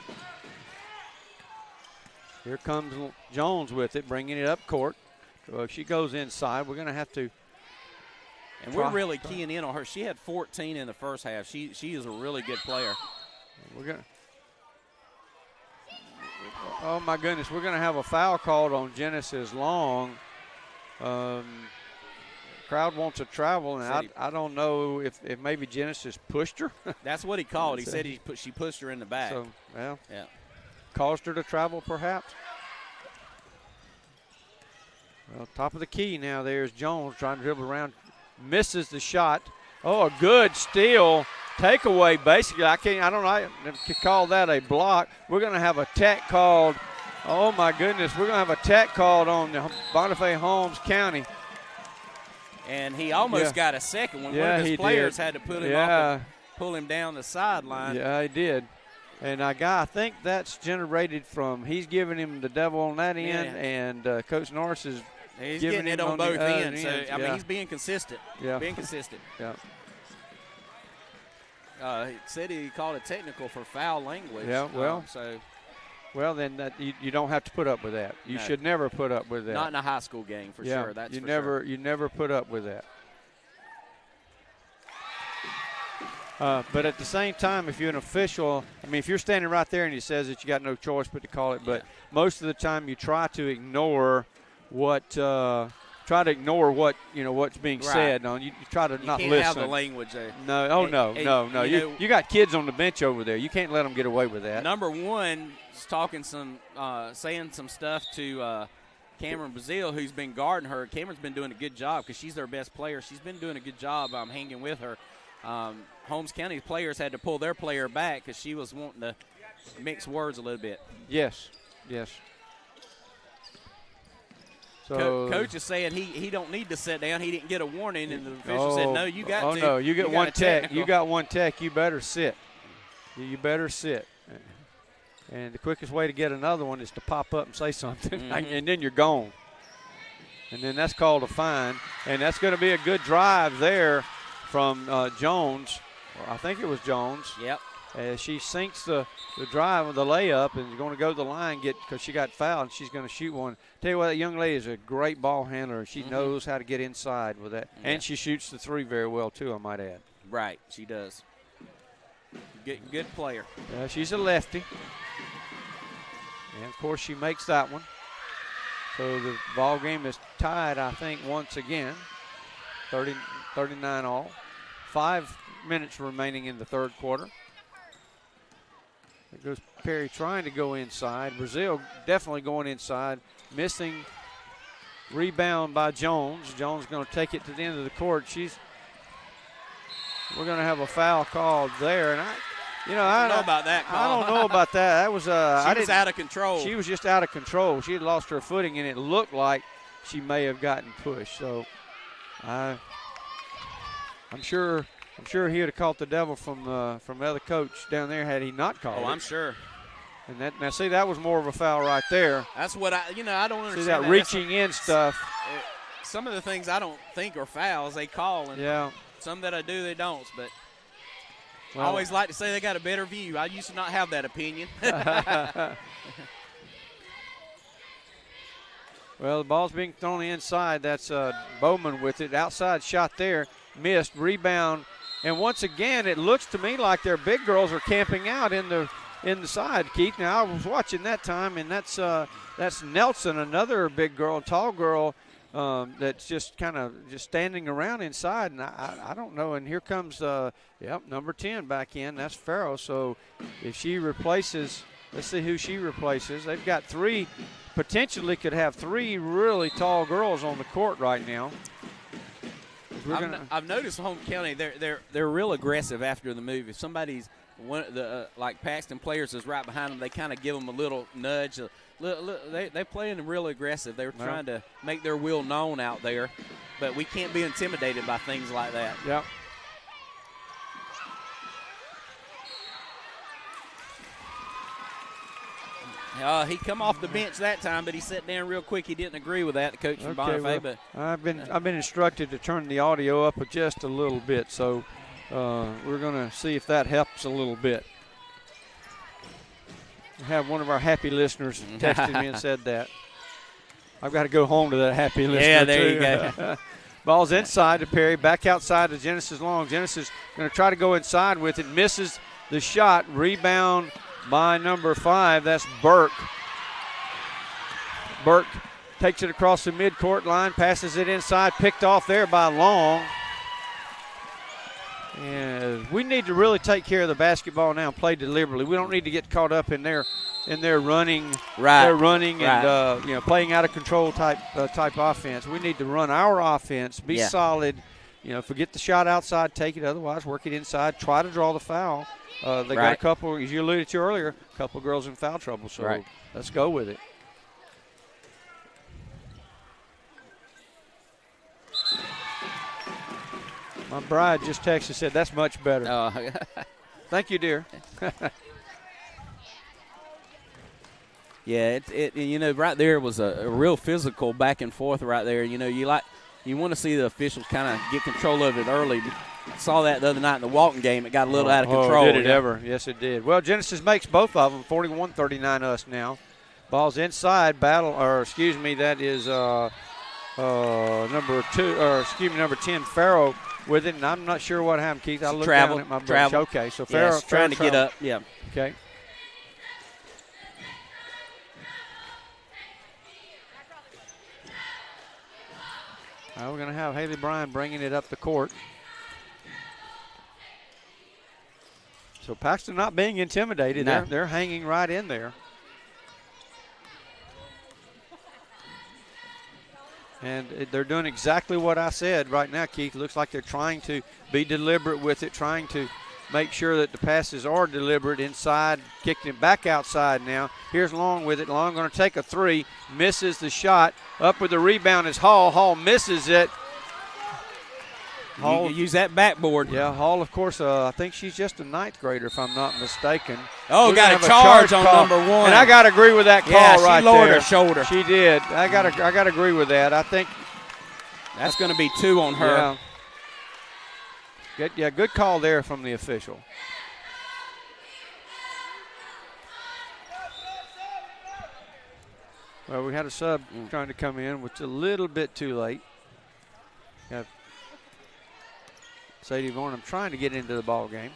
[SPEAKER 6] Here comes Jones with it, bringing it up court. So if she goes inside, we're going to have to.
[SPEAKER 5] And we're really keying in on her. She had 14 in the first half. She is a really good player.
[SPEAKER 6] We're going to. Oh, my goodness. We're going to have a foul called on Genesis Long. Crowd wants to travel, and I don't know if maybe Genesis pushed her.
[SPEAKER 5] That's what he called. He said she pushed her in the back.
[SPEAKER 6] So, caused her to travel perhaps. Well, top of the key now. There's Jones trying to dribble around. Misses the shot. Oh, a good steal. Takeaway, basically. I don't know. I could call that a block. We're going to have a tech called. Oh, my goodness. We're going to have a tech called on Bonifay Holmes County.
[SPEAKER 5] And he almost got a second one. One of his players had to put him off and pull him down the sideline.
[SPEAKER 6] Yeah, he did. And I think that's generated from he's giving him the devil on that end, and Coach Norris is
[SPEAKER 5] getting it on both ends. So, I mean, he's being consistent.
[SPEAKER 6] Yeah.
[SPEAKER 5] Being consistent.
[SPEAKER 6] Yeah.
[SPEAKER 5] He said he called it technical for foul language.
[SPEAKER 6] Yeah, well. Well, then you don't have to put up with that. You should never put up with that.
[SPEAKER 5] Not in a high school game, for sure. That's
[SPEAKER 6] you
[SPEAKER 5] for
[SPEAKER 6] never
[SPEAKER 5] sure.
[SPEAKER 6] You never put up with that. But at the same time, if you're an official, I mean, if you're standing right there and he says that you got no choice but to call it, but most of the time you try to ignore what's being said. No, you try to not listen.
[SPEAKER 5] You can't have the language there.
[SPEAKER 6] No, no. You got kids on the bench over there. You can't let them get away with that.
[SPEAKER 5] Number one is saying some stuff to Cameron Brazil, who's been guarding her. Cameron's been doing a good job because she's their best player. She's been doing a good job hanging with her. Holmes County players had to pull their player back because she was wanting to mix words a little bit.
[SPEAKER 6] Yes. So
[SPEAKER 5] Coach is saying he don't need to sit down. He didn't get a warning, and the official said, no, you got to.
[SPEAKER 6] Oh, no, you get one tech. You got one tech. You better sit. You better sit. And the quickest way to get another one is to pop up and say something, and then you're gone. And then that's called a fine. And that's going to be a good drive there from Jones. I think it was Jones.
[SPEAKER 5] Yep.
[SPEAKER 6] As she sinks the drive with the layup and is going to go to the line because she got fouled and she's going to shoot one. Tell you what, that young lady is a great ball handler. She knows how to get inside with that. Yeah. And she shoots the three very well, too, I might add.
[SPEAKER 5] Right, she does. Good player.
[SPEAKER 6] Yeah, she's a lefty. And, of course, she makes that one. So the ball game is tied, I think, once again. 39 all. 5 minutes remaining in the third quarter. There goes Perry trying to go inside. Brazil definitely going inside. Missing. Rebound by Jones. Jones going to take it to the end of the court. We're going to have a foul called there. And I don't know
[SPEAKER 5] about that call.
[SPEAKER 6] I don't know about that. That was
[SPEAKER 5] she was out of control.
[SPEAKER 6] She was just out of control. She had lost her footing, and it looked like she may have gotten pushed. So I'm sure he would have caught the devil from the other coach down there had he not called it.
[SPEAKER 5] I'm sure.
[SPEAKER 6] And that was more of a foul right there.
[SPEAKER 5] That's what I don't understand.
[SPEAKER 6] See that reaching in stuff.
[SPEAKER 5] Some of the things I don't think are fouls they call, and
[SPEAKER 6] yeah.
[SPEAKER 5] Some that I do they don't. But
[SPEAKER 6] well,
[SPEAKER 5] I always like to say they got a better view. I used to not have that opinion.
[SPEAKER 6] Well, the ball's being thrown inside. That's Bowman with it. Outside shot there, missed. Rebound, and once again, it looks to me like their big girls are camping out in the side, Keith. Now, I was watching that time, and that's Nelson, another big girl, tall girl, that's just kind of just standing around inside, and I don't know. And here comes, number 10 back in. That's Farrow. So if she replaces, let's see who she replaces. They've got three, potentially could have three really tall girls on the court right now.
[SPEAKER 5] I've noticed Holmes County, they're real aggressive after the move. If somebody's like Paxton players is right behind them, they kind of give them a little nudge. They playing real aggressive. They're trying to make their will known out there, but we can't be intimidated by things like that.
[SPEAKER 6] Yep.
[SPEAKER 5] He come off the bench that time, but he sat down real quick. He didn't agree with that, the coach from Bonifay. But
[SPEAKER 6] I've been instructed to turn the audio up just a little bit, so we're going to see if that helps a little bit. I have one of our happy listeners texted me and said that. I've got to go home to that happy listener.
[SPEAKER 5] Yeah, there
[SPEAKER 6] too.
[SPEAKER 5] you go.
[SPEAKER 6] Ball's inside to Perry, back outside to Genesis Long. Genesis going to try to go inside with it, misses the shot. Rebound by number 5. That's Burke. Burke takes it across the midcourt line, passes it inside, picked off there by Long. And we need to really take care of the basketball now and play deliberately. We don't need to get caught up in their running, and playing out of control type offense. We need to run our offense, be solid. Forget the shot outside, take it. Otherwise, work it inside. Try to draw the foul. They got a couple, as you alluded to earlier, a couple girls in foul trouble. So let's go with it. My bride just texted and said, that's much better. Thank you, dear.
[SPEAKER 5] Yeah, right there was a real physical back and forth right there. You want to see the officials kind of get control of it early. Saw that the other night in the Walton game. It got a little out of control.
[SPEAKER 6] Did it ever? Yes, it did. Well, Genesis makes both of them, 41-39 us now. Ball's inside, that is number 10, Farrow, with it, and I'm not sure what happened, Keith. I looked down at my bench. Okay, so Farrow
[SPEAKER 5] trying to get up. Yeah.
[SPEAKER 6] Okay. We're going to have Haley Bryan bringing it up the court. So Paxton not being intimidated.
[SPEAKER 5] No.
[SPEAKER 6] They're hanging right in there. And they're doing exactly what I said right now, Keith. Looks like they're trying to be deliberate with it, trying to make sure that the passes are deliberate inside, kicking it back outside now. Here's Long with it. Long going to take a three, misses the shot. Up with the rebound is Hall. Hall misses it.
[SPEAKER 5] Hall, you use that backboard.
[SPEAKER 6] Yeah, Hall, of course, I think she's just a ninth grader, if I'm not mistaken.
[SPEAKER 5] Oh, got a charge on
[SPEAKER 6] call.
[SPEAKER 5] number 1.
[SPEAKER 6] And I got to agree with that call right there.
[SPEAKER 5] she lowered her shoulder.
[SPEAKER 6] She did. I got to agree with that. I think
[SPEAKER 5] that's going to be 2 on her.
[SPEAKER 6] Yeah. Good call there from the official. Well, we had a sub trying to come in, which is a little bit too late. Got Sadie Varnum trying to get into the ball game.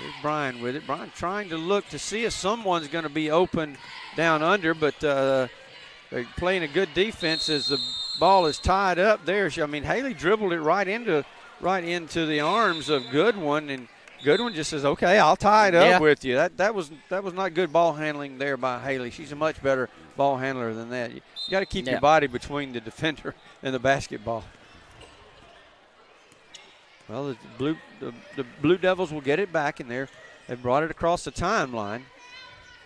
[SPEAKER 6] There's Brian with it. Brian trying to look to see if someone's going to be open down under, but they're playing a good defense as the ball is tied up there. I mean, Haley dribbled it right into the arms of Goodwin, and Goodwin just says, "Okay, I'll tie it up with you." That was not good ball handling there by Haley. She's a much better ball handler than that. You got to keep your body between the defender and the basketball. Well, the Blue Devils will get it back in there. They brought it across the timeline.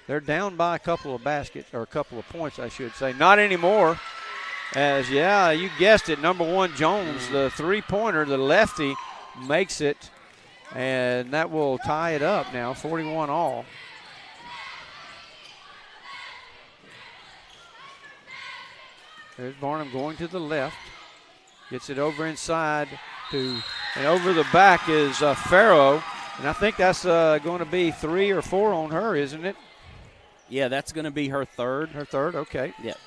[SPEAKER 6] They're down by a couple of baskets, or a couple of points, I should say. Not anymore. As, you guessed it, number 1 Jones, the three-pointer, the lefty, makes it. And that will tie it up now, 41 all. There's Barnum going to the left. Gets it over inside and over the back is Farrow. And I think that's going to be 3 or 4 on her, isn't it?
[SPEAKER 5] Yeah, that's going to be her third.
[SPEAKER 6] Her third, okay.
[SPEAKER 5] Yep.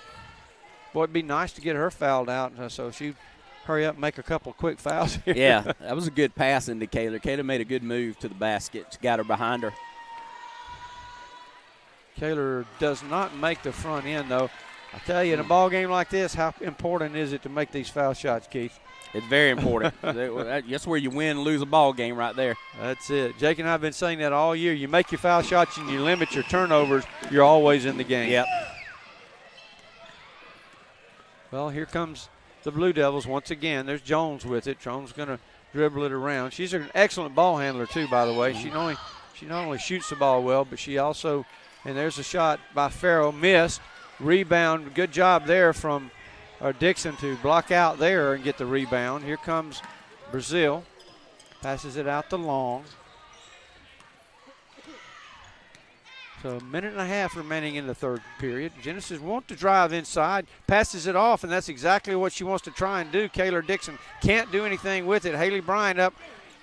[SPEAKER 6] Boy, it'd be nice to get her fouled out so she'd hurry up and make a couple quick fouls here.
[SPEAKER 5] Yeah, that was a good pass into Kayla. Kayla made a good move to the basket. She got her behind her.
[SPEAKER 6] Kayla does not make the front end, though. I tell you, in a ball game like this, how important is it to make these foul shots, Keith?
[SPEAKER 5] It's very important. That's where you win and lose a ball game right there.
[SPEAKER 6] That's it. Jake and I have been saying that all year. You make your foul shots and you limit your turnovers, you're always in the game.
[SPEAKER 5] Yep.
[SPEAKER 6] Well, here comes the Blue Devils once again. There's Jones with it. Jones going to dribble it around. She's an excellent ball handler, too, by the way. She not only shoots the ball well, but she also – and there's a shot by Farrow. Missed. Rebound. Good job there from Dixon to block out there and get the rebound. Here comes Brazil. Passes it out to Long. So a minute and a half remaining in the third period. Genesis wants to drive inside, passes it off, and that's exactly what she wants to try and do. Kayla Dixon can't do anything with it. Haley Bryant up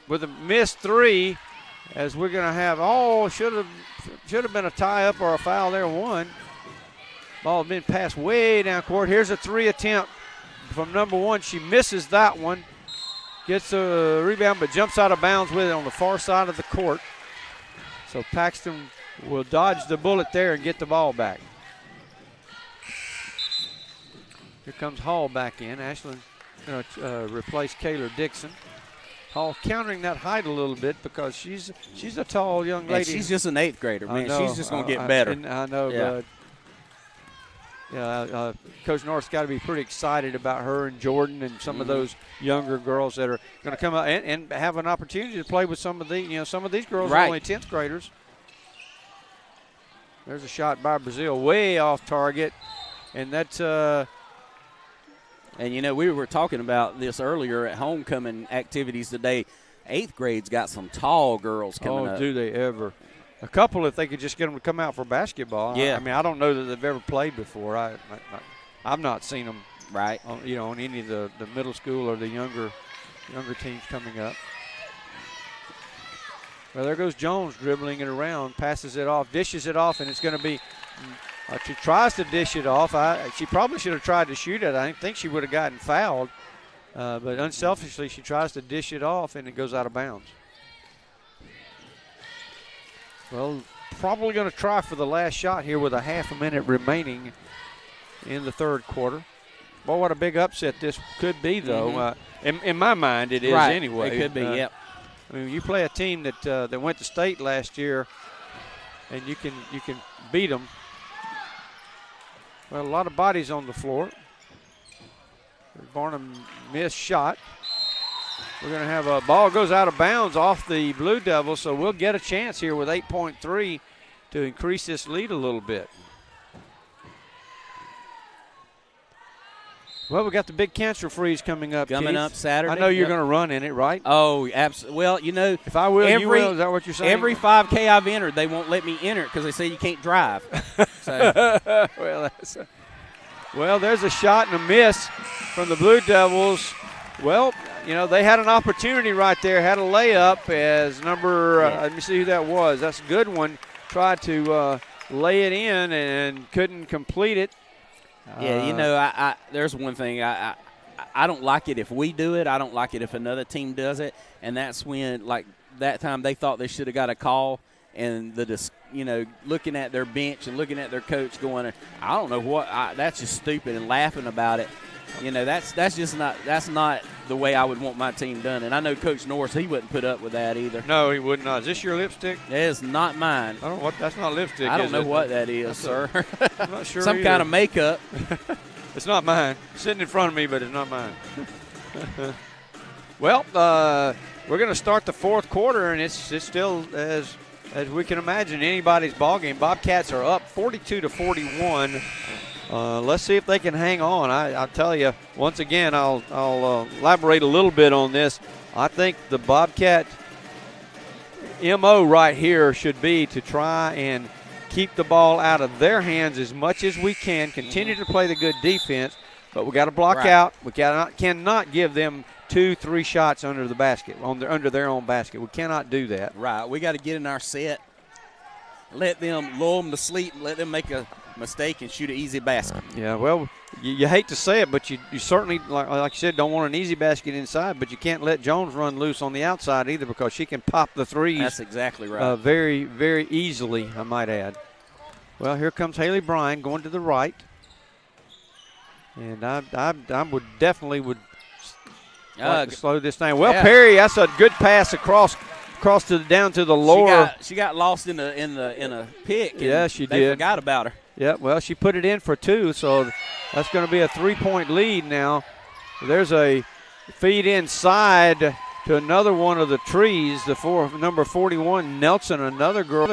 [SPEAKER 6] with a missed three, as we're going to have, should have been a tie-up or a foul there, one. Ball had been passed way down court. Here's a three attempt from number 1. She misses that one. Gets a rebound, but jumps out of bounds with it on the far side of the court. So Paxton will dodge the bullet there and get the ball back. Here comes Hall back in. Ashlyn going to replace Kayla Dixon. Hall countering that height a little bit because she's a tall young lady.
[SPEAKER 5] And she's just an 8th grader, man. She's just going to get better.
[SPEAKER 6] I know, but Coach North's got to be pretty excited about her and Jordan and some of those younger girls that are going to come out and have an opportunity to play with some of these girls are only 10th graders. There's a shot by Brazil way off target, and that's
[SPEAKER 5] and we were talking about this earlier at homecoming activities today. 8th grade's got some tall girls coming up.
[SPEAKER 6] Oh, do they ever? A couple, if they could just get them to come out for basketball.
[SPEAKER 5] Yeah.
[SPEAKER 6] I mean, I don't know that they've ever played before. I've not seen them.
[SPEAKER 5] Right.
[SPEAKER 6] On any of the middle school or the younger teams coming up. Well, there goes Jones dribbling it around, passes it off, dishes it off, and it's going to be. She tries to dish it off. She probably should have tried to shoot it. I think she would have gotten fouled, but unselfishly she tries to dish it off, and it goes out of bounds. Well, probably going to try for the last shot here with a half a minute remaining in the third quarter. Boy, what a big upset this could be, though. In my mind, it is anyway.
[SPEAKER 5] It could be, yep.
[SPEAKER 6] I mean, you play a team that went to state last year, and you can beat them. Well, a lot of bodies on the floor. Barnum missed shot. We're going to have a ball goes out of bounds off the Blue Devils, so we'll get a chance here with 8.3 to increase this lead a little bit. Well, we got the big cancer freeze coming up.
[SPEAKER 5] Coming
[SPEAKER 6] Keith.
[SPEAKER 5] up Saturday.
[SPEAKER 6] I know you're going to run in it, right?
[SPEAKER 5] Oh, absolutely. Well,
[SPEAKER 6] if I will, you will. Is that what you're saying?
[SPEAKER 5] Every 5K I've entered, they won't let me enter it because they say you can't drive. So.
[SPEAKER 6] Well, there's a shot and a miss from the Blue Devils. Well, they had an opportunity right there, had a layup as let me see who that was. That's a good one. Tried to lay it in and couldn't complete it.
[SPEAKER 5] Yeah, there's one thing. I don't like it if we do it. I don't like it if another team does it. And that's when, like that time they thought they should have got a call, and looking at their bench and looking at their coach going, I don't know that's just stupid, and laughing about it. That's not the way I would want my team done. And I know Coach Norris, he wouldn't put up with that either.
[SPEAKER 6] No, he would not. Is this your lipstick?
[SPEAKER 5] It is not mine.
[SPEAKER 6] I don't know what. That's not lipstick.
[SPEAKER 5] I don't know
[SPEAKER 6] it?
[SPEAKER 5] what that is, sir.
[SPEAKER 6] I'm not sure.
[SPEAKER 5] Some
[SPEAKER 6] either.
[SPEAKER 5] kind of makeup.
[SPEAKER 6] It's not mine. It's sitting in front of me, but it's not mine. Well, we're going to start the fourth quarter, and it's still as we can imagine anybody's ball game. Bobcats are up 42-41. Let's see if they can hang on. I'll tell you, once again, I'll elaborate a little bit on this. I think the Bobcat MO right here should be to try and keep the ball out of their hands as much as we can, continue to play the good defense, but we got to block out. We cannot give them 2-3 shots under the basket, under their own basket. We cannot do that.
[SPEAKER 5] Right. We got to get in our set, let them lull them to sleep, let them make a mistake and shoot an easy basket.
[SPEAKER 6] Yeah, well, you hate to say it, but you certainly, like you said, don't want an easy basket inside, but you can't let Jones run loose on the outside either because she can pop the threes.
[SPEAKER 5] That's exactly right.
[SPEAKER 6] Very, very easily, I might add. Well, here comes Haley Bryan going to the right. And I would definitely like to slow this thing. Well, yeah. Perry, that's a good pass across down to the lower.
[SPEAKER 5] She got lost in a pick.
[SPEAKER 6] Yeah, she did.
[SPEAKER 5] They forgot about her.
[SPEAKER 6] Yeah, well, she put it in for 2, so that's going to be a 3-point lead now. There's a feed inside to another one of the trees, number 41, Nelson, another girl.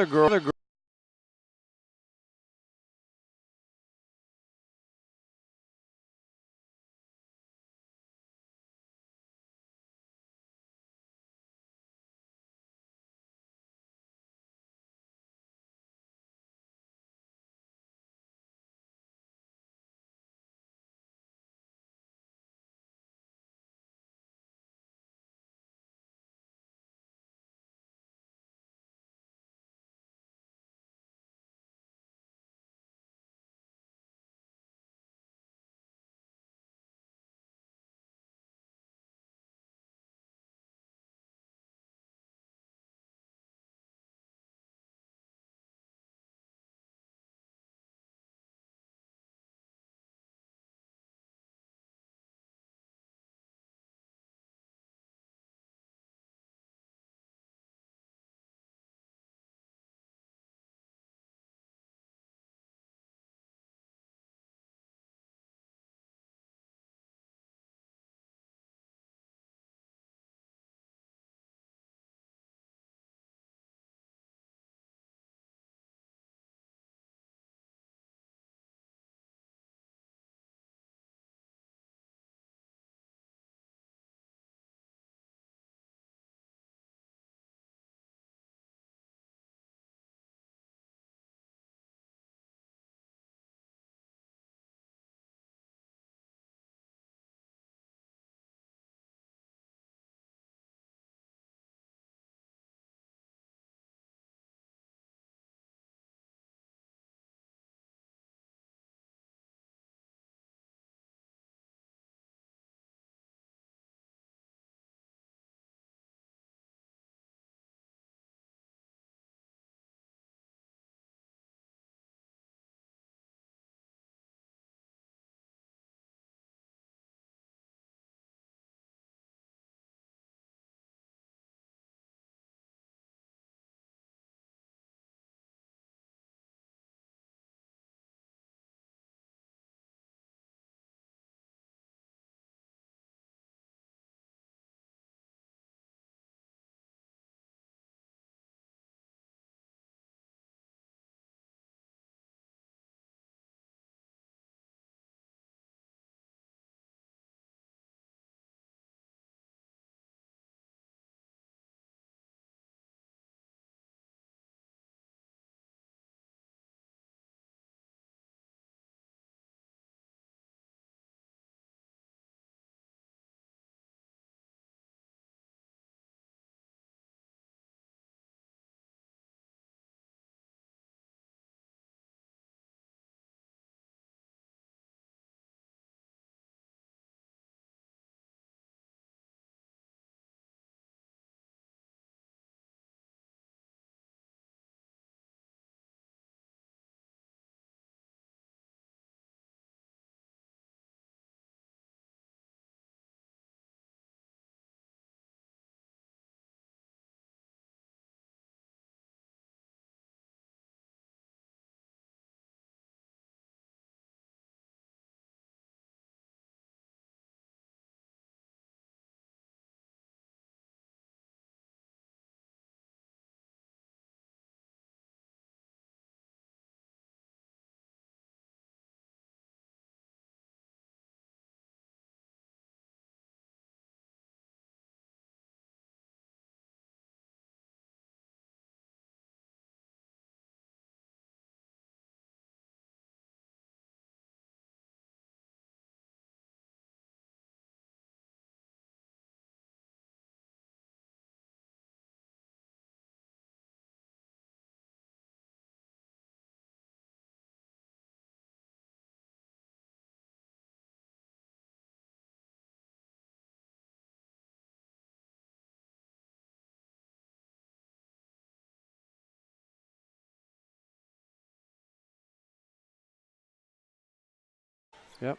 [SPEAKER 6] Yep.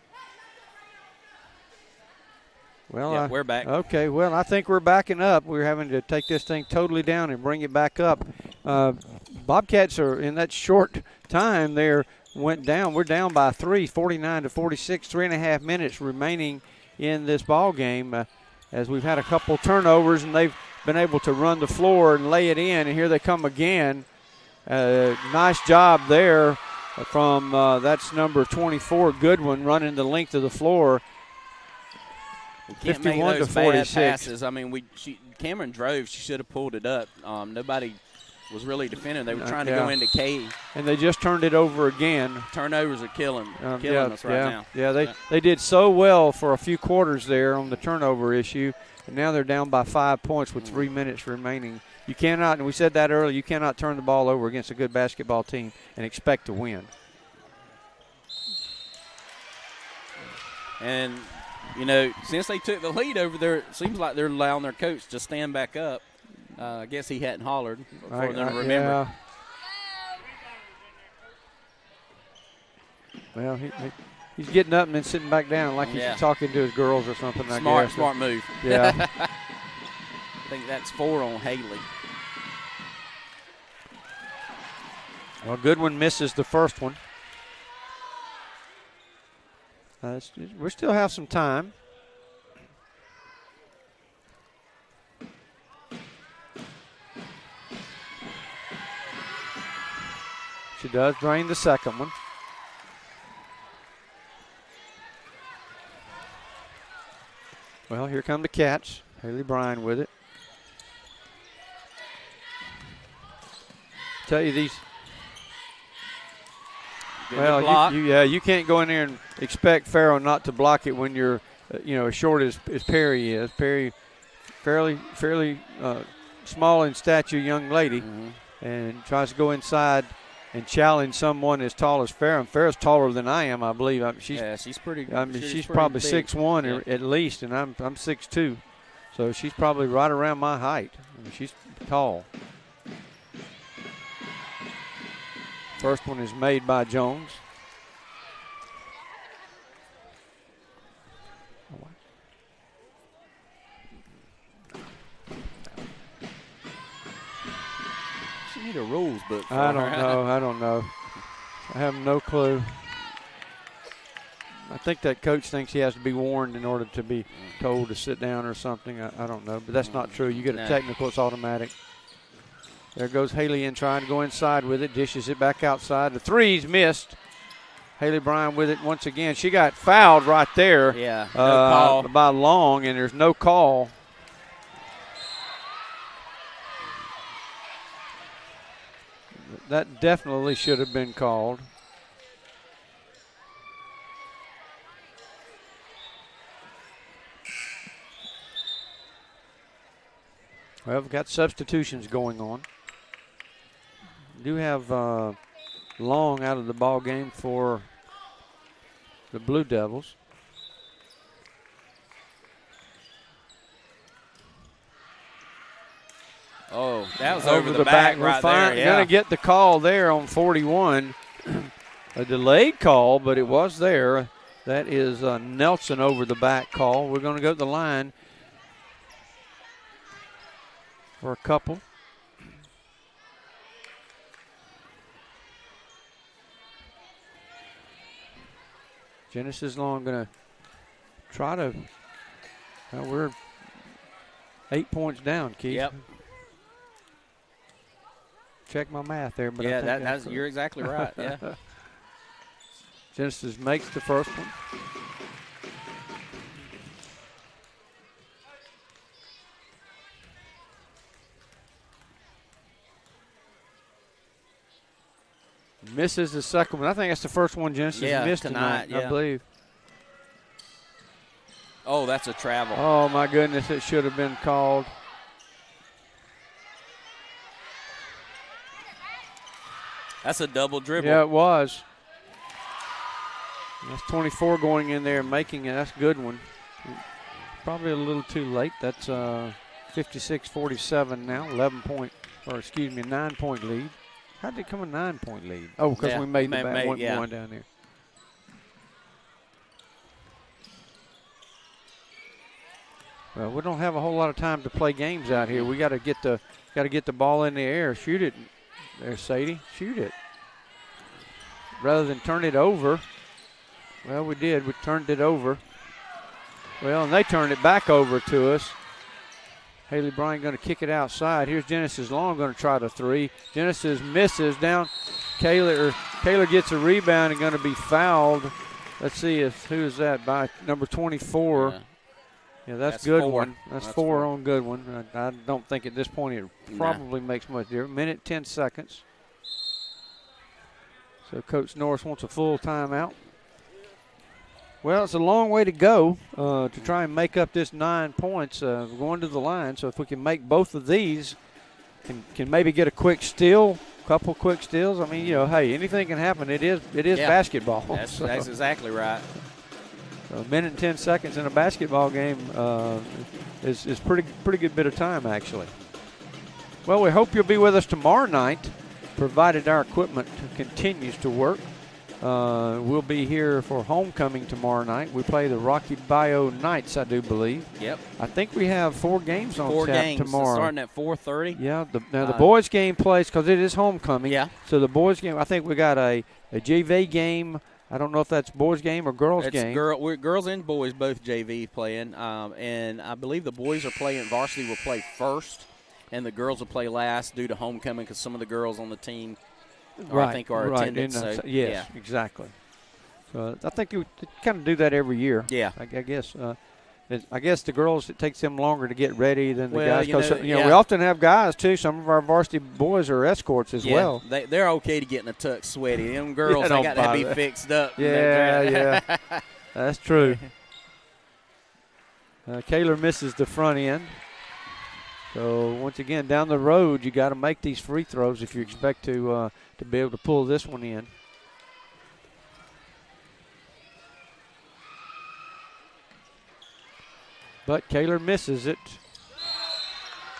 [SPEAKER 6] Well,
[SPEAKER 5] Yeah, we're back.
[SPEAKER 6] Okay, well, I think we're backing up. We're having to take this thing totally down and bring it back up. Bobcats are, in that short time there, went down. We're down by 3, 49-46, 3.5 minutes remaining in this ball game as we've had a couple turnovers, and they've been able to run the floor and lay it in, and here they come again. Nice job there from, that's number 24, Goodwin, running the length of the floor.
[SPEAKER 5] Can't
[SPEAKER 6] 51
[SPEAKER 5] make those
[SPEAKER 6] to
[SPEAKER 5] bad
[SPEAKER 6] 46.
[SPEAKER 5] passes. I mean, Cameron drove. She should have pulled it up. Nobody was really defending. They were trying to go into K.
[SPEAKER 6] And they just turned it over again.
[SPEAKER 5] Turnovers are killing us right now.
[SPEAKER 6] Yeah, they did so well for a few quarters there on the turnover issue, and now they're down by 5 points with 3 minutes remaining. You cannot, and we said that earlier, you cannot turn the ball over against a good basketball team and expect to win.
[SPEAKER 5] And you know, since they took the lead over there, it seems like they're allowing their coach to stand back up. I guess he hadn't hollered for them to remember.
[SPEAKER 6] Yeah. Well, he's getting up and then sitting back down like he's talking to his girls or something.
[SPEAKER 5] Smart move.
[SPEAKER 6] Yeah.
[SPEAKER 5] I think that's 4 on Haley.
[SPEAKER 6] Well, Goodwin misses the first one. We still have some time. She does drain the second one. Well, here come the Cats. Haley Bryan with it. Tell you these. Well, you can't go in there and expect Farrell not to block it when you're, as short as Perry is. Perry, fairly small in stature young lady, and tries to go inside and challenge someone as tall as Farrell. And Farrell's taller than I am, I believe.
[SPEAKER 5] She's pretty.
[SPEAKER 6] She's probably 6'1" at least, and I'm 6'2", so she's probably right around my height. She's tall. First one is made by Jones.
[SPEAKER 5] She need a rules book.
[SPEAKER 6] I don't know. I have no clue. I think that coach thinks he has to be warned in order to be told to sit down or something. I don't know, but that's not true. You get a technical, it's automatic. There goes Haley in trying to go inside with it. Dishes it back outside. The three's missed. Haley Bryan with it once again. She got fouled right there.
[SPEAKER 5] Yeah, no call.
[SPEAKER 6] By Long, and there's no call. That definitely should have been called. Well, we've got substitutions going on. We do have Long out of the ball game for the Blue Devils.
[SPEAKER 5] Oh, that was over the back right there. Yeah.
[SPEAKER 6] Going to get the call there on 41. A delayed call, but it was there. That is Nelson over the back call. We're going to go to the line for a couple. Genesis Long going to try to. Well, we're 8 points down, Keith.
[SPEAKER 5] Yep.
[SPEAKER 6] Check my math there, but
[SPEAKER 5] yeah,
[SPEAKER 6] I think
[SPEAKER 5] that's you're exactly right. Yeah.
[SPEAKER 6] Genesis makes the first one. Misses the second one. I think that's the first one Genesis missed tonight, I believe.
[SPEAKER 5] Oh, that's a travel.
[SPEAKER 6] Oh, my goodness, it should have been called.
[SPEAKER 5] That's a double dribble.
[SPEAKER 6] Yeah, it was. That's 24 going in there and making it. That's a good one. Probably a little too late. That's 56-47 now. 9-point lead. How did it come a 9-point lead? Oh, because we made the one down there. Well, we don't have a whole lot of time to play games out here. We got to get the ball in the air. Shoot it. There's Sadie. Shoot it. Rather than turn it over. Well, we did. We turned it over. Well, and they turned it back over to us. Haley Bryan going to kick it outside. Here's Genesis Long going to try the three. Genesis misses down. Kaler gets a rebound and going to be fouled. Let's see who is that by number 24. Yeah, that's Goodwin. That's four on Goodwin. I don't think at this point it probably makes much difference. Minute 10 seconds. So Coach Norris wants a full timeout. Well, it's a long way to go to try and make up this 9 points going to the line. So if we can make both of these, can maybe get a quick steal, couple quick steals. I mean, hey, anything can happen. It is basketball.
[SPEAKER 5] That's exactly right.
[SPEAKER 6] A minute and 10 seconds in a basketball game is pretty good bit of time, actually. Well, we hope you'll be with us tomorrow night, provided our equipment continues to work. We'll be here for homecoming tomorrow night. We play the Rocky Bayou Knights, I do believe.
[SPEAKER 5] Yep.
[SPEAKER 6] I think we have 4 games on tap tomorrow.
[SPEAKER 5] Starting at 4:30.
[SPEAKER 6] Yeah. The boys' game plays because it is homecoming.
[SPEAKER 5] Yeah.
[SPEAKER 6] So the boys' game, I think we got a JV game. I don't know if that's boys' game or girls' game.
[SPEAKER 5] Girls and boys both JV playing, and I believe the boys are playing. Varsity will play first, and the girls will play last due to homecoming because some of the girls on the team. I think are attended. So,
[SPEAKER 6] yes, exactly. So I think you kind of do that every year.
[SPEAKER 5] Yeah.
[SPEAKER 6] I guess. I guess the girls, it takes them longer to get ready than the guys. Because we often have guys too. Some of our varsity boys are escorts as well.
[SPEAKER 5] They're okay to get in a tuck sweaty. Them girls, they got to be fixed up.
[SPEAKER 6] Yeah. That's true. Kaler misses the front end. So once again, down the road, you got to make these free throws if you expect to be able to pull this one in. But Kaler misses it.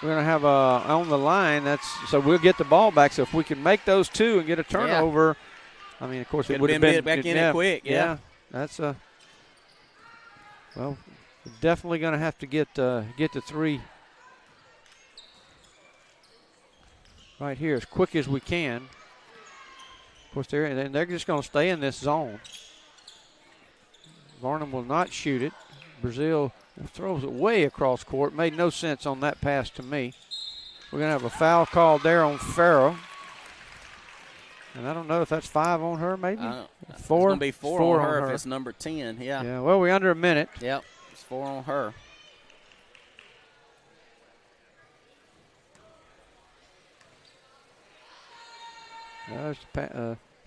[SPEAKER 6] We're going to have on the line. So we'll get the ball back. So if we can make those 2 and get a turnover, I mean, of course, it would have been
[SPEAKER 5] back in it quick. Yeah,
[SPEAKER 6] that's we're definitely going to have to get the 3. Right here, as quick as we can. Of course, they're just going to stay in this zone. Varnum will not shoot it. Brazil throws it way across court. Made no sense on that pass to me. We're going to have a foul called there on Farrow. And I don't know if that's 5 on her, maybe? 4?
[SPEAKER 5] It's going to be 4 on her if it's number 10,
[SPEAKER 6] Yeah, well, we're under a minute.
[SPEAKER 5] Yep, it's 4 on her.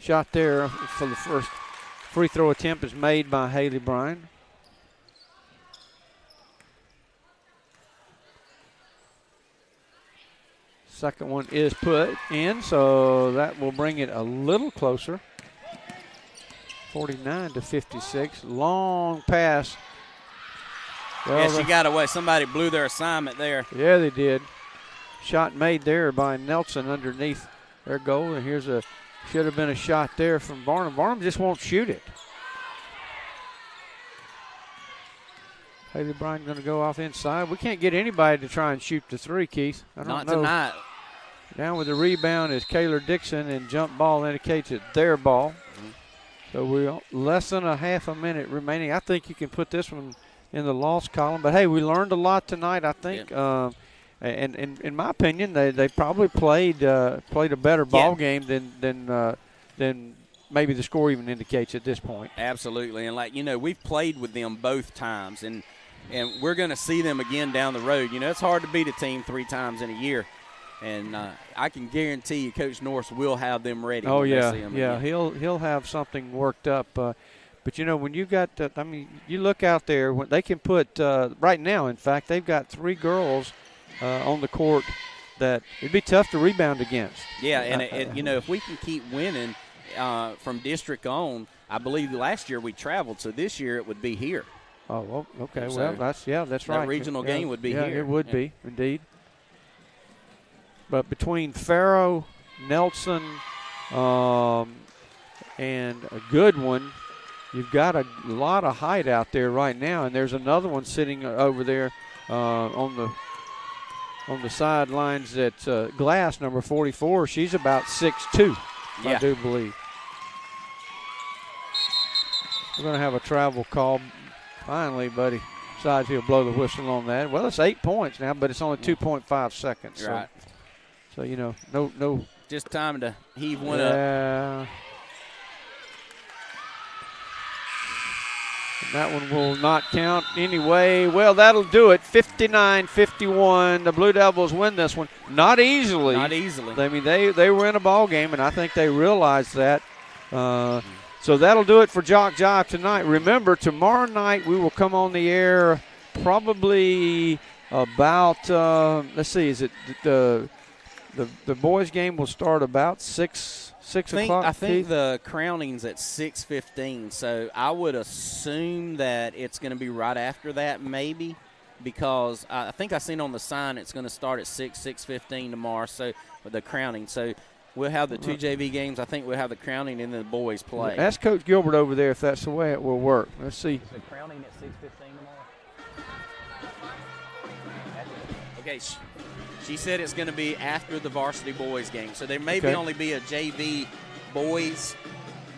[SPEAKER 6] Shot there for the first free throw attempt is made by Haley Bryan. Second one is put in, so that will bring it a little closer. 49-56. Long pass.
[SPEAKER 5] Well, she got away. Somebody blew their assignment there.
[SPEAKER 6] Yeah, they did. Shot made there by Nelson underneath their goal, and should have been a shot there from Varnum. Varnum just won't shoot it. Haley Bryan going to go off inside. We can't get anybody to try and shoot the 3, Keith. I don't know.
[SPEAKER 5] Not tonight.
[SPEAKER 6] Down with the rebound is Kaler Dixon, and jump ball indicates it's their ball. Mm-hmm. So we're less than a half a minute remaining. I think you can put this one in the loss column. But, hey, we learned a lot tonight, I think. Yeah. And in my opinion, they probably played a better ball game than maybe the score even indicates at this point.
[SPEAKER 5] Absolutely, and we've played with them both times, and we're going to see them again down the road. It's hard to beat a team 3 times in a year, and I can guarantee you, Coach Norris will have them ready.
[SPEAKER 6] Oh
[SPEAKER 5] when they see them
[SPEAKER 6] yeah,
[SPEAKER 5] again.
[SPEAKER 6] he'll have something worked up. But when you got, you look out there when they can put right now. In fact, they've got 3 girls on the court that it'd be tough to rebound against.
[SPEAKER 5] Yeah, and if we can keep winning from district on, I believe last year we traveled, so this year it would be here.
[SPEAKER 6] Oh, well, okay.
[SPEAKER 5] So
[SPEAKER 6] well, that's right.
[SPEAKER 5] That regional game would be here.
[SPEAKER 6] Yeah, it would be, indeed. But between Farrow, Nelson, and a good one, you've got a lot of height out there right now, and there's another one sitting over there on the sidelines at Glass, number 44. She's about 6'2", I do believe. We're going to have a travel call. Finally, buddy decides he'll blow the whistle on that. Well, it's 8 points now, but it's only 2.5 seconds.
[SPEAKER 5] Right.
[SPEAKER 6] So you know, no.
[SPEAKER 5] Just time to heave one up.
[SPEAKER 6] And that one will not count anyway. Well, that'll do it. 59-51. The Blue Devils win this one. Not easily.
[SPEAKER 5] Not easily.
[SPEAKER 6] I mean, they were in a ball game, and I think they realized that. So that'll do it for Jock Jive tonight. Remember, tomorrow night we will come on the air probably about, let's see, is it the boys' game will start about 6 o'clock?
[SPEAKER 5] I think the crowning's at 6:15, so I would assume that it's going to be right after that maybe, because I think I seen on the sign it's going to start at 6:15 tomorrow, so with the crowning. So we'll have the 2 JV games. I think we'll have the crowning and the boys play.
[SPEAKER 6] Ask Coach Gilbert over there if that's the way it will work. Let's see.
[SPEAKER 5] The crowning at 6:15 tomorrow? Okay, she said it's going to be after the varsity boys game. So there may only be a JV boys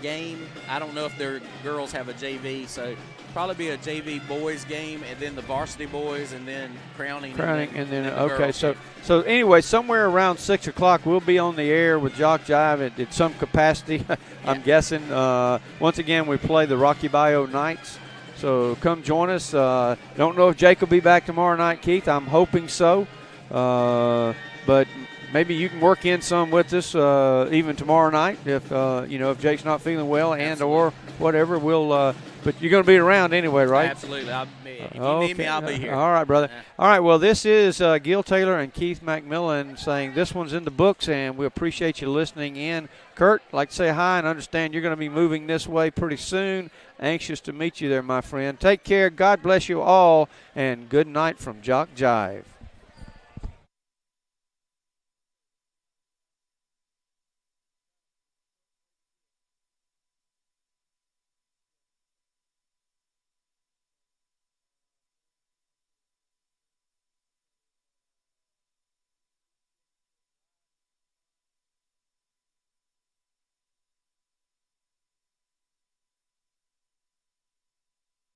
[SPEAKER 5] game. I don't know if their girls have a JV, so probably be a JV boys game and then the varsity boys and then crowning
[SPEAKER 6] and then okay. So anyway, somewhere around 6 o'clock we'll be on the air with Jock Jive at some capacity. I'm guessing. Once again, we play the Rocky Bayou Knights. So come join us. Don't know if Jake will be back tomorrow night, Keith. I'm hoping so. But maybe you can work in some with us even tomorrow night if if Jake's not feeling well and or whatever. We'll but you're going to be around anyway, right?
[SPEAKER 5] Absolutely. If you need me, I'll be here.
[SPEAKER 6] All right, brother. All right, well, this is Gil Taylor and Keith McMillan saying this one's in the books, and we appreciate you listening in. Kurt, I'd like to say hi and understand you're going to be moving this way pretty soon. Anxious to meet you there, my friend. Take care. God bless you all, and good night from Jock Jive.